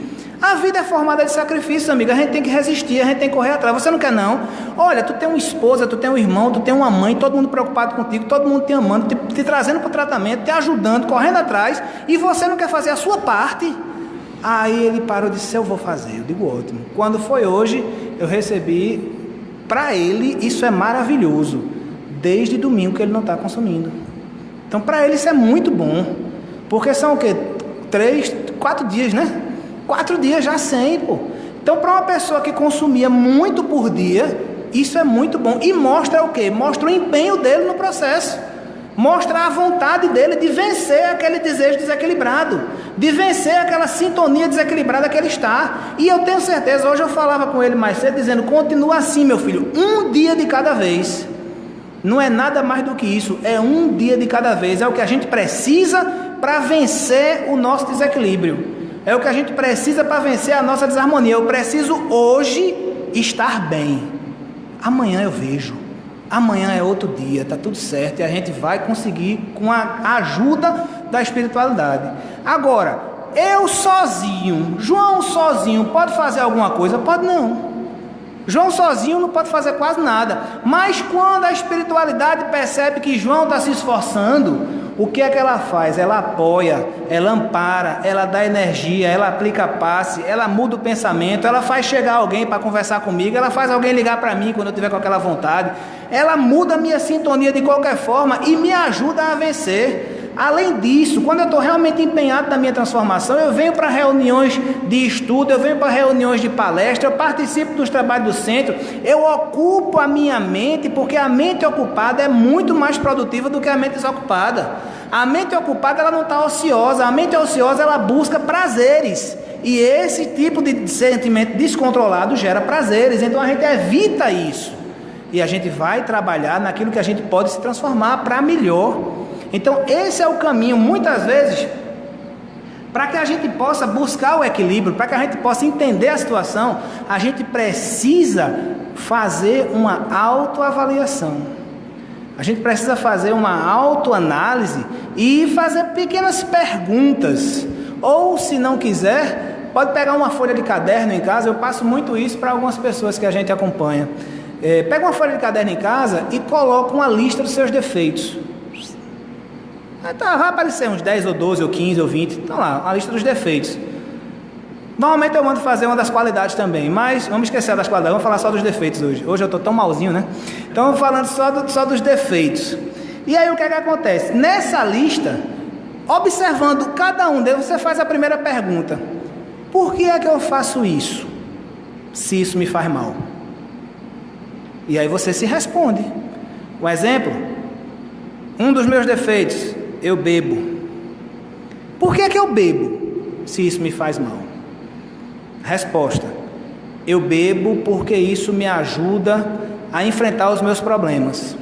A vida é formada de sacrifícios, amiga, a gente tem que resistir, a gente tem que correr atrás. Você não quer não? Olha, tu tem uma esposa, tu tem um irmão, tu tem uma mãe, todo mundo preocupado contigo, todo mundo te amando, te trazendo para o tratamento, te ajudando, correndo atrás, e você não quer fazer a sua parte? Aí ele parou e disse, eu vou fazer. Eu digo, ótimo. Quando foi hoje, eu recebi Para ele isso é maravilhoso, desde domingo que ele não está consumindo. Então para ele isso é muito bom, porque são o quê? 4 dias, né? 4 dias já sem, pô. Então para uma pessoa que consumia muito por dia, isso é muito bom. E mostra o quê? Mostra o empenho dele no processo. Mostra a vontade dele de vencer aquele desejo desequilibrado, de vencer aquela sintonia desequilibrada que ele está. E eu tenho certeza, hoje eu falava com ele mais cedo, dizendo, continua assim, meu filho, um dia de cada vez. Não é nada mais do que isso, é um dia de cada vez. É o que a gente precisa para vencer o nosso desequilíbrio. É o que a gente precisa para vencer a nossa desarmonia. Eu preciso hoje estar bem. Amanhã eu vejo. Amanhã é outro dia, está tudo certo. E a gente vai conseguir com a ajuda da espiritualidade. Agora, eu sozinho, João sozinho, pode fazer alguma coisa? Pode não. João sozinho não pode fazer quase nada. Mas quando a espiritualidade percebe que João está se esforçando, o que é que ela faz? Ela apoia, ela ampara, ela dá energia, ela aplica passe, ela muda o pensamento, ela faz chegar alguém para conversar comigo, ela faz alguém ligar para mim quando eu tiver com aquela vontade, ela muda a minha sintonia de qualquer forma e me ajuda a vencer. Além disso, quando eu estou realmente empenhado na minha transformação, eu venho para reuniões de estudo, eu venho para reuniões de palestra, eu participo dos trabalhos do centro, eu ocupo a minha mente, porque a mente ocupada é muito mais produtiva do que a mente desocupada. A mente ocupada ela não está ociosa, a mente ociosa ela busca prazeres, e esse tipo de sentimento descontrolado gera prazeres, então a gente evita isso, e a gente vai trabalhar naquilo que a gente pode se transformar para melhor. Então esse é o caminho, muitas vezes, para que a gente possa buscar o equilíbrio, para que a gente possa entender a situação, a gente precisa fazer uma autoavaliação, a gente precisa fazer uma autoanálise e fazer pequenas perguntas, ou se não quiser, pode pegar uma folha de caderno em casa. Eu passo muito isso para algumas pessoas que a gente acompanha. Pega uma folha de caderno em casa e coloca uma lista dos seus defeitos. Vai aparecer uns 10 ou 12 ou 15 ou 20, então lá, a lista dos defeitos. Normalmente eu mando fazer uma das qualidades também, mas vamos esquecer das qualidades, vamos falar só dos defeitos hoje. Hoje eu estou tão malzinho, né? Então falando só dos defeitos. E aí o que é que acontece? Nessa lista, observando cada um deles, você faz a primeira pergunta: por que é que eu faço isso, se isso me faz mal? E aí você se responde. Um exemplo, um dos meus defeitos: eu bebo. Por que é que eu bebo, se isso me faz mal? Resposta: eu bebo porque isso me ajuda a enfrentar os meus problemas.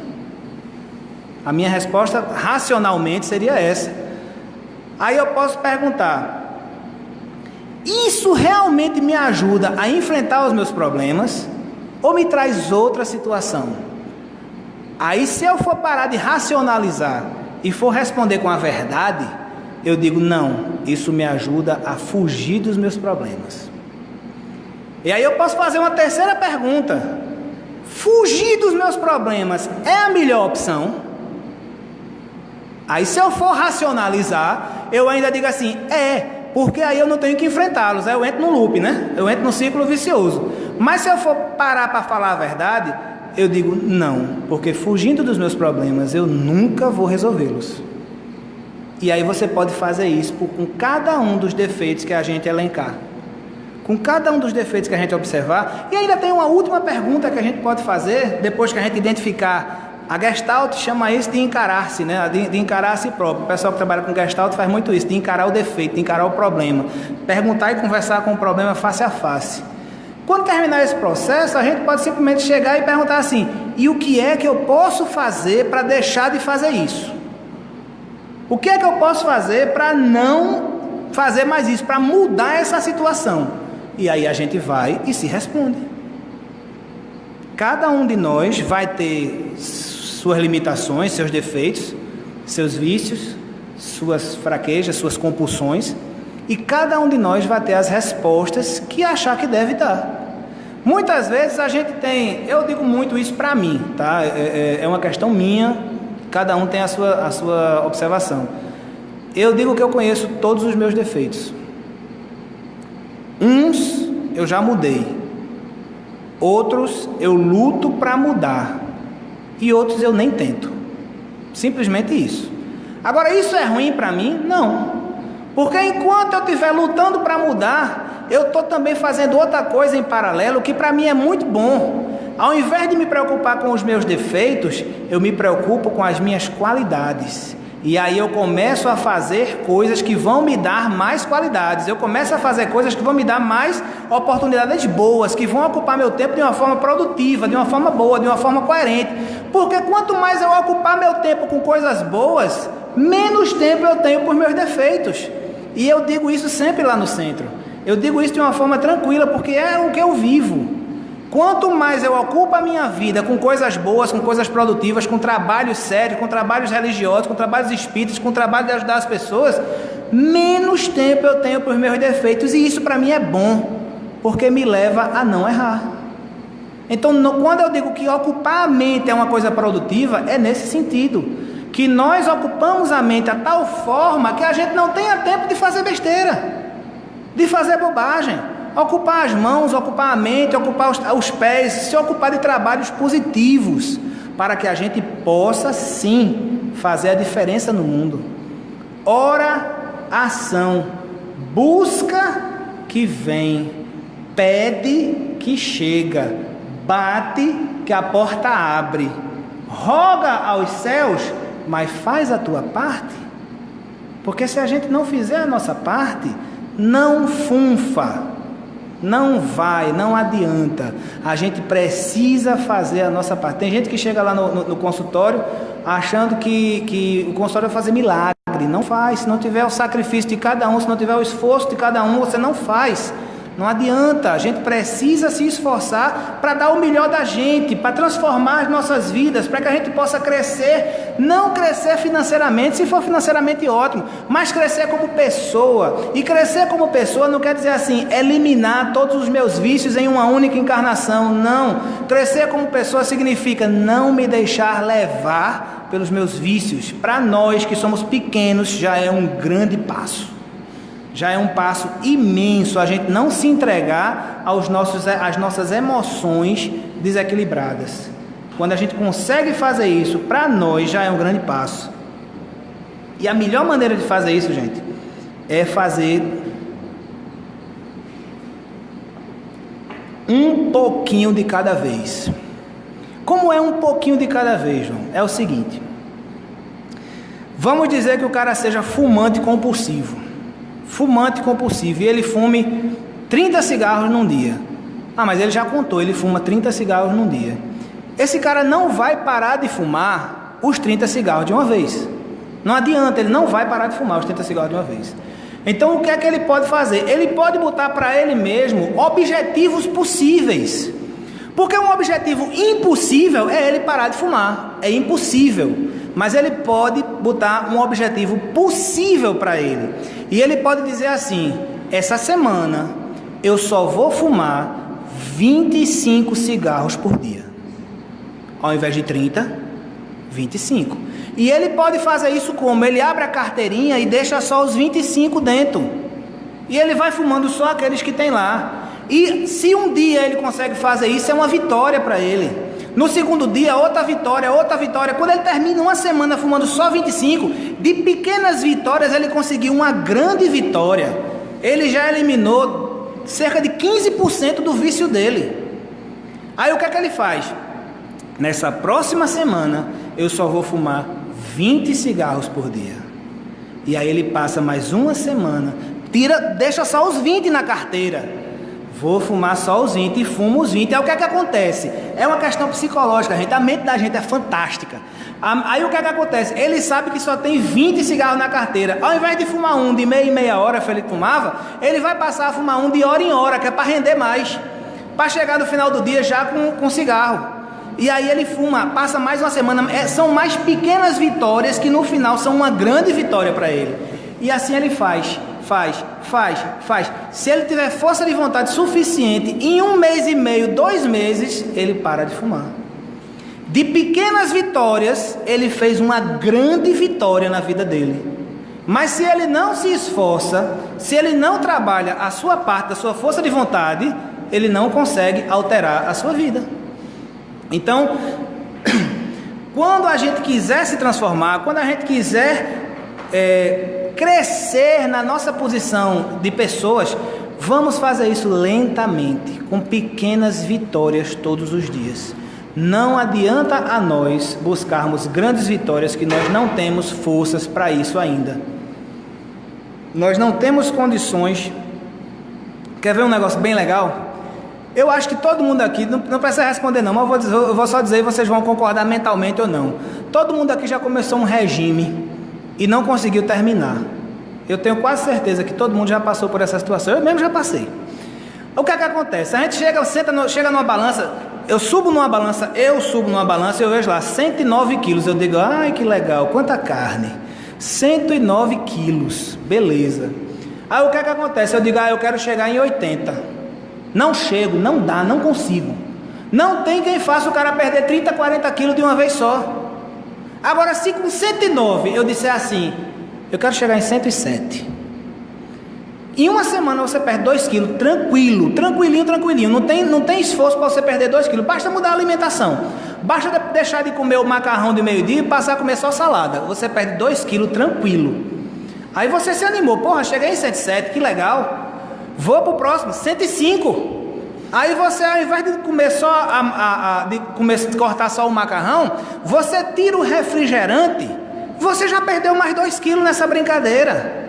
A minha resposta racionalmente seria essa. Aí eu posso perguntar: isso realmente me ajuda a enfrentar os meus problemas ou me traz outra situação? Aí se eu for parar de racionalizar e for responder com a verdade, eu digo: não, isso me ajuda a fugir dos meus problemas. E aí eu posso fazer uma terceira pergunta: fugir dos meus problemas é a melhor opção? Aí se eu for racionalizar, eu ainda digo assim: porque aí eu não tenho que enfrentá-los, aí eu entro no loop, né? Eu entro no ciclo vicioso. Mas se eu for parar para falar a verdade, eu digo: não, porque fugindo dos meus problemas eu nunca vou resolvê-los. E aí você pode fazer isso com cada um dos defeitos que a gente elencar, com cada um dos defeitos que a gente observar. E ainda tem uma última pergunta que a gente pode fazer, depois que a gente identificar. A Gestalt chama isso de encarar-se, né? De encarar a si próprio. O pessoal que trabalha com Gestalt faz muito isso, de encarar o defeito, de encarar o problema, perguntar e conversar com o problema face a face. Quando terminar esse processo, a gente pode simplesmente chegar e perguntar assim: e o que é que eu posso fazer para deixar de fazer isso? O que é que eu posso fazer para não fazer mais isso, para mudar essa situação? E aí a gente vai e se responde. Cada um de nós vai ter suas limitações, seus defeitos, seus vícios, suas fraquezas, suas compulsões, e cada um de nós vai ter as respostas que achar que deve dar. Muitas vezes a gente tem, eu digo muito isso para mim, tá? É uma questão minha, cada um tem a sua observação. Eu digo que eu conheço todos os meus defeitos. Uns eu já mudei, Outros eu luto para mudar e outros eu nem tento. Simplesmente isso. Agora, isso é ruim para mim? Não. Porque enquanto eu estiver lutando para mudar, eu estou também fazendo outra coisa em paralelo que para mim é muito bom. Ao invés de me preocupar com os meus defeitos, eu me preocupo com as minhas qualidades. E aí eu começo a fazer coisas que vão me dar mais qualidades. Eu começo a fazer coisas que vão me dar mais oportunidades boas, que vão ocupar meu tempo de uma forma produtiva, de uma forma boa, de uma forma coerente. Porque quanto mais eu ocupar meu tempo com coisas boas, menos tempo eu tenho por meus defeitos. E eu digo isso sempre lá no centro. Eu digo isso de uma forma tranquila, porque é o que eu vivo. Quanto mais eu ocupo a minha vida com coisas boas, com coisas produtivas, com trabalhos sérios, com trabalhos religiosos, com trabalhos espíritas, com trabalho de ajudar as pessoas, menos tempo eu tenho para os meus defeitos. E isso para mim é bom, porque me leva a não errar. Então, quando eu digo que ocupar a mente é uma coisa produtiva, é nesse sentido. Que nós ocupamos a mente a tal forma que a gente não tenha tempo de fazer besteira, de fazer bobagem. Ocupar as mãos, ocupar a mente, ocupar os pés, se ocupar de trabalhos positivos, para que a gente possa sim fazer a diferença no mundo. Ora, ação, busca que vem, pede que chega, bate que a porta abre, roga aos céus, mas faz a tua parte. Porque se a gente não fizer a nossa parte, não funfa. Não vai, não adianta. A gente precisa fazer a nossa parte. Tem gente que chega lá no consultório achando que o consultório vai fazer milagre. Não faz. Se não tiver o sacrifício de cada um, se não tiver o esforço de cada um, você não faz. Não adianta. A gente precisa se esforçar para dar o melhor da gente, para transformar as nossas vidas, para que a gente possa crescer. Não crescer financeiramente, se for financeiramente ótimo, mas crescer como pessoa. E crescer como pessoa não quer dizer assim, eliminar todos os meus vícios em uma única encarnação. Não. Crescer como pessoa significa não me deixar levar pelos meus vícios. Para nós que somos pequenos, já é um grande passo. Já é um passo imenso a gente não se entregar às nossas emoções desequilibradas. Quando a gente consegue fazer isso, para nós já é um grande passo. E a melhor maneira de fazer isso, gente, é fazer um pouquinho de cada vez. Como é um pouquinho de cada vez, João? É o seguinte: vamos dizer que o cara seja fumante compulsivo. E ele fume 30 cigarros num dia. Mas ele já contou, ele fuma 30 cigarros num dia. Esse cara não vai parar de fumar os 30 cigarros de uma vez. Não adianta, ele não vai parar de fumar os 30 cigarros de uma vez. Então o que é que ele pode fazer? Ele pode botar para ele mesmo objetivos possíveis. Porque um objetivo impossível é ele parar de fumar. É impossível. Mas ele pode botar um objetivo possível para ele. E ele pode dizer assim: essa semana eu só vou fumar 25 cigarros por dia. Ao invés de 30, 25. E ele pode fazer isso como? Ele abre a carteirinha e deixa só os 25 dentro. E ele vai fumando só aqueles que tem lá. E se um dia ele consegue fazer isso, é uma vitória para ele. No segundo dia, outra vitória. Quando ele termina uma semana fumando só 25, de pequenas vitórias ele conseguiu uma grande vitória. Ele já eliminou cerca de 15% do vício dele. Aí o que é que ele faz? Nessa próxima semana, eu só vou fumar 20 cigarros por dia. E aí ele passa mais uma semana, deixa só os 20 na carteira. Vou fumar só os 20 e fumo os 20. Aí o que é que acontece? É uma questão psicológica, gente. A mente da gente é fantástica. Aí o que é que acontece? Ele sabe que só tem 20 cigarros na carteira. Ao invés de fumar um de meia em meia hora, que ele fumava, ele vai passar a fumar um de hora em hora, que é para render mais. Para chegar no final do dia já com cigarro. E aí ele fuma, passa mais uma semana. São mais pequenas vitórias que no final são uma grande vitória para ele. E assim ele faz. Se ele tiver força de vontade suficiente, em 1 mês e meio, 2 meses, ele para de fumar. De pequenas vitórias, ele fez uma grande vitória na vida dele. Mas se ele não se esforça, se ele não trabalha a sua parte, a sua força de vontade, ele não consegue alterar a sua vida. Então, quando a gente quiser se transformar, quando a gente quiser crescer na nossa posição de pessoas, vamos fazer isso lentamente, com pequenas vitórias todos os dias. Não adianta a nós buscarmos grandes vitórias que nós não temos forças para isso ainda. Nós não temos condições. Quer ver um negócio bem legal? Eu acho que todo mundo aqui, não precisa responder não, mas eu vou só dizer e vocês vão concordar mentalmente ou não. Todo mundo aqui já começou um regime e não conseguiu terminar. Eu tenho quase certeza que todo mundo já passou por essa situação. Eu mesmo já passei. O que é que acontece? A gente chega numa balança, eu subo numa balança e eu vejo lá 109 quilos. Eu digo, ai que legal, quanta carne. 109 quilos, beleza. Aí o que é que acontece? Eu digo, eu quero chegar em 80. Não chego, não dá, não consigo. Não tem quem faça o cara perder 30, 40 quilos de uma vez só. Agora, se com 109 eu disser assim, eu quero chegar em 107. Em uma semana você perde 2 quilos, tranquilinho. Não tem esforço para você perder 2 quilos. Basta mudar a alimentação. Basta deixar de comer o macarrão de meio-dia e passar a comer só salada. Você perde 2 quilos tranquilo. Aí você se animou. Porra, cheguei em 107, que legal. Vou pro próximo, 105. Aí você, ao invés de comer só de cortar só o macarrão, você tira o refrigerante. Você já perdeu mais 2 quilos nessa brincadeira.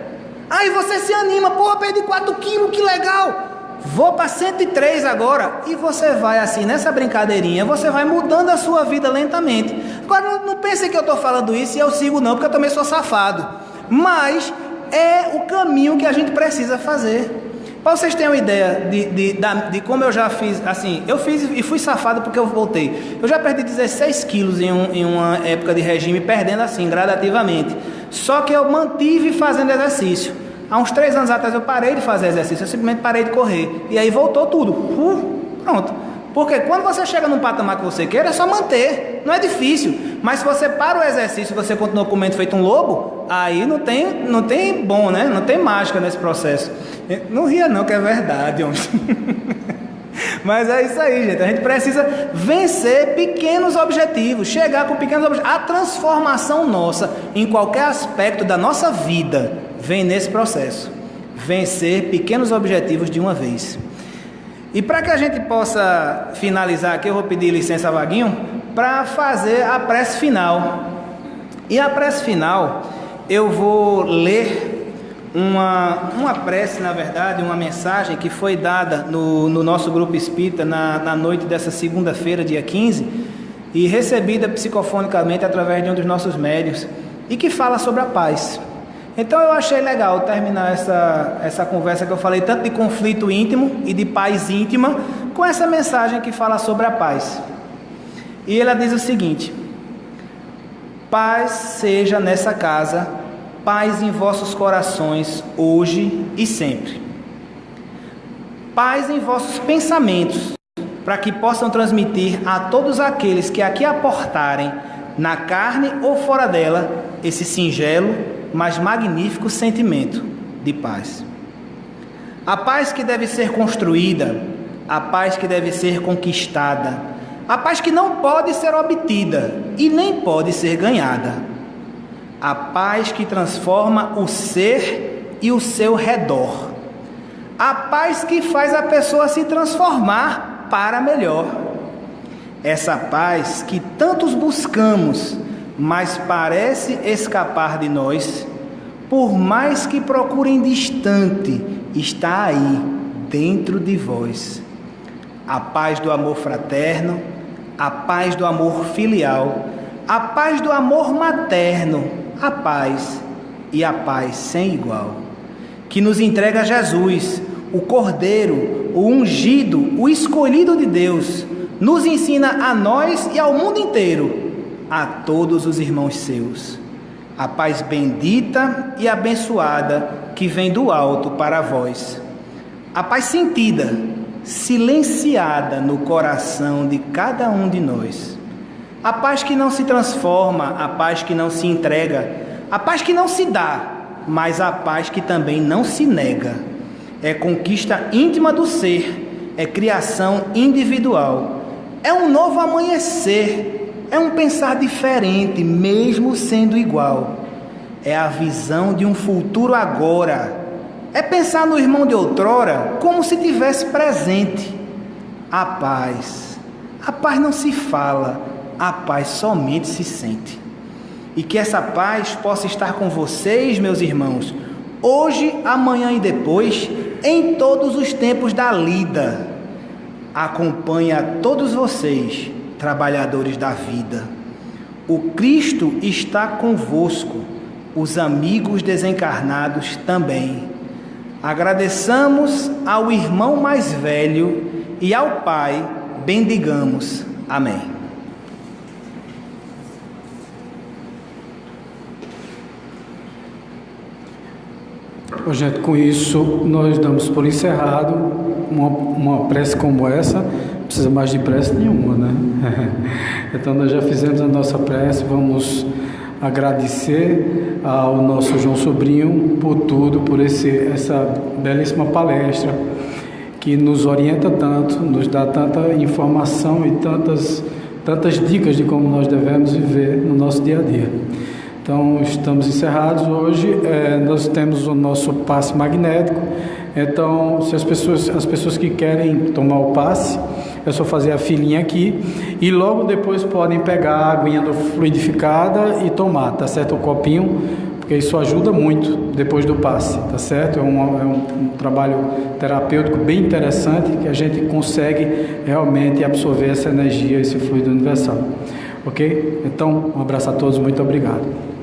Aí você se anima, pô, perdi 4 quilos, que legal. Vou para 103 agora. E você vai assim, nessa brincadeirinha, você vai mudando a sua vida lentamente. Agora não pense que eu estou falando isso e eu sigo não, porque eu também sou safado. Mas é o caminho que a gente precisa fazer. Para vocês terem uma ideia de como eu já fiz, assim, eu fiz e fui safado porque eu voltei. Eu já perdi 16 quilos em uma época de regime, perdendo assim, gradativamente. Só que eu mantive fazendo exercício. Há uns 3 anos atrás eu parei de fazer exercício, eu simplesmente parei de correr. E aí voltou tudo. Pronto. Porque quando você chega num patamar que você quer, é só manter. Não é difícil. Mas se você para o exercício e você continua comendo feito um lobo, aí não tem bom, né? Não tem mágica nesse processo. Não ria não, que é verdade, homem. Mas é isso aí, gente. A gente precisa vencer pequenos objetivos, chegar com pequenos objetivos. A transformação nossa em qualquer aspecto da nossa vida vem nesse processo. Vencer pequenos objetivos de uma vez. E para que a gente possa finalizar aqui, eu vou pedir licença, Vaguinho, para fazer a prece final. E a prece final, eu vou ler uma prece, na verdade, uma mensagem que foi dada no nosso grupo espírita na noite dessa segunda-feira, dia 15, e recebida psicofonicamente através de um dos nossos médiuns, e que fala sobre a paz. Então eu achei legal terminar essa conversa que eu falei tanto de conflito íntimo e de paz íntima, com essa mensagem que fala sobre a paz. E ela diz o seguinte: paz seja nessa casa, paz em vossos corações, hoje e sempre. Paz em vossos pensamentos, para que possam transmitir a todos aqueles que aqui aportarem, na carne ou fora dela, esse singelo, mas magnífico sentimento de paz. A paz que deve ser construída, a paz que deve ser conquistada, a paz que não pode ser obtida e nem pode ser ganhada. A paz que transforma o ser e o seu redor. A paz que faz a pessoa se transformar para melhor. Essa paz que tantos buscamos, mas parece escapar de nós, por mais que procurem distante, está aí, dentro de vós. A paz do amor fraterno, a paz do amor filial, a paz do amor materno, a paz e a paz sem igual, que nos entrega Jesus, o Cordeiro, o ungido, o escolhido de Deus, nos ensina a nós e ao mundo inteiro, a todos os irmãos seus, a paz bendita e abençoada que vem do alto para vós, a paz sentida, silenciada no coração de cada um de nós, a paz que não se transforma, a paz que não se entrega, a paz que não se dá, mas a paz que também não se nega, é conquista íntima do ser, é criação individual. É um novo amanhecer, é um pensar diferente, mesmo sendo igual. É a visão de um futuro agora. É pensar no irmão de outrora como se tivesse presente. A paz não se fala, a paz somente se sente. E que essa paz possa estar com vocês, meus irmãos, hoje, amanhã e depois, em todos os tempos da lida. Acompanhe a todos vocês, trabalhadores da vida. O Cristo está convosco, os amigos desencarnados também. Agradeçamos ao irmão mais velho e ao Pai, bendigamos. Amém. Bom, gente, com isso nós damos por encerrado uma prece como essa. Não precisa mais de prece nenhuma, né? Então nós já fizemos a nossa prece. Vamos agradecer ao nosso João Sobrinho por tudo, por essa belíssima palestra que nos orienta tanto, nos dá tanta informação e tantas dicas de como nós devemos viver no nosso dia a dia. Então, estamos encerrados hoje. Nós temos o nosso passe magnético. Então, se as pessoas que querem tomar o passe, é só fazer a filinha aqui e logo depois podem pegar a aguinha fluidificada e tomar, tá certo? O copinho, porque isso ajuda muito depois do passe, tá certo? É um trabalho terapêutico bem interessante que a gente consegue realmente absorver essa energia, esse fluido universal. Ok? Então, um abraço a todos, muito obrigado.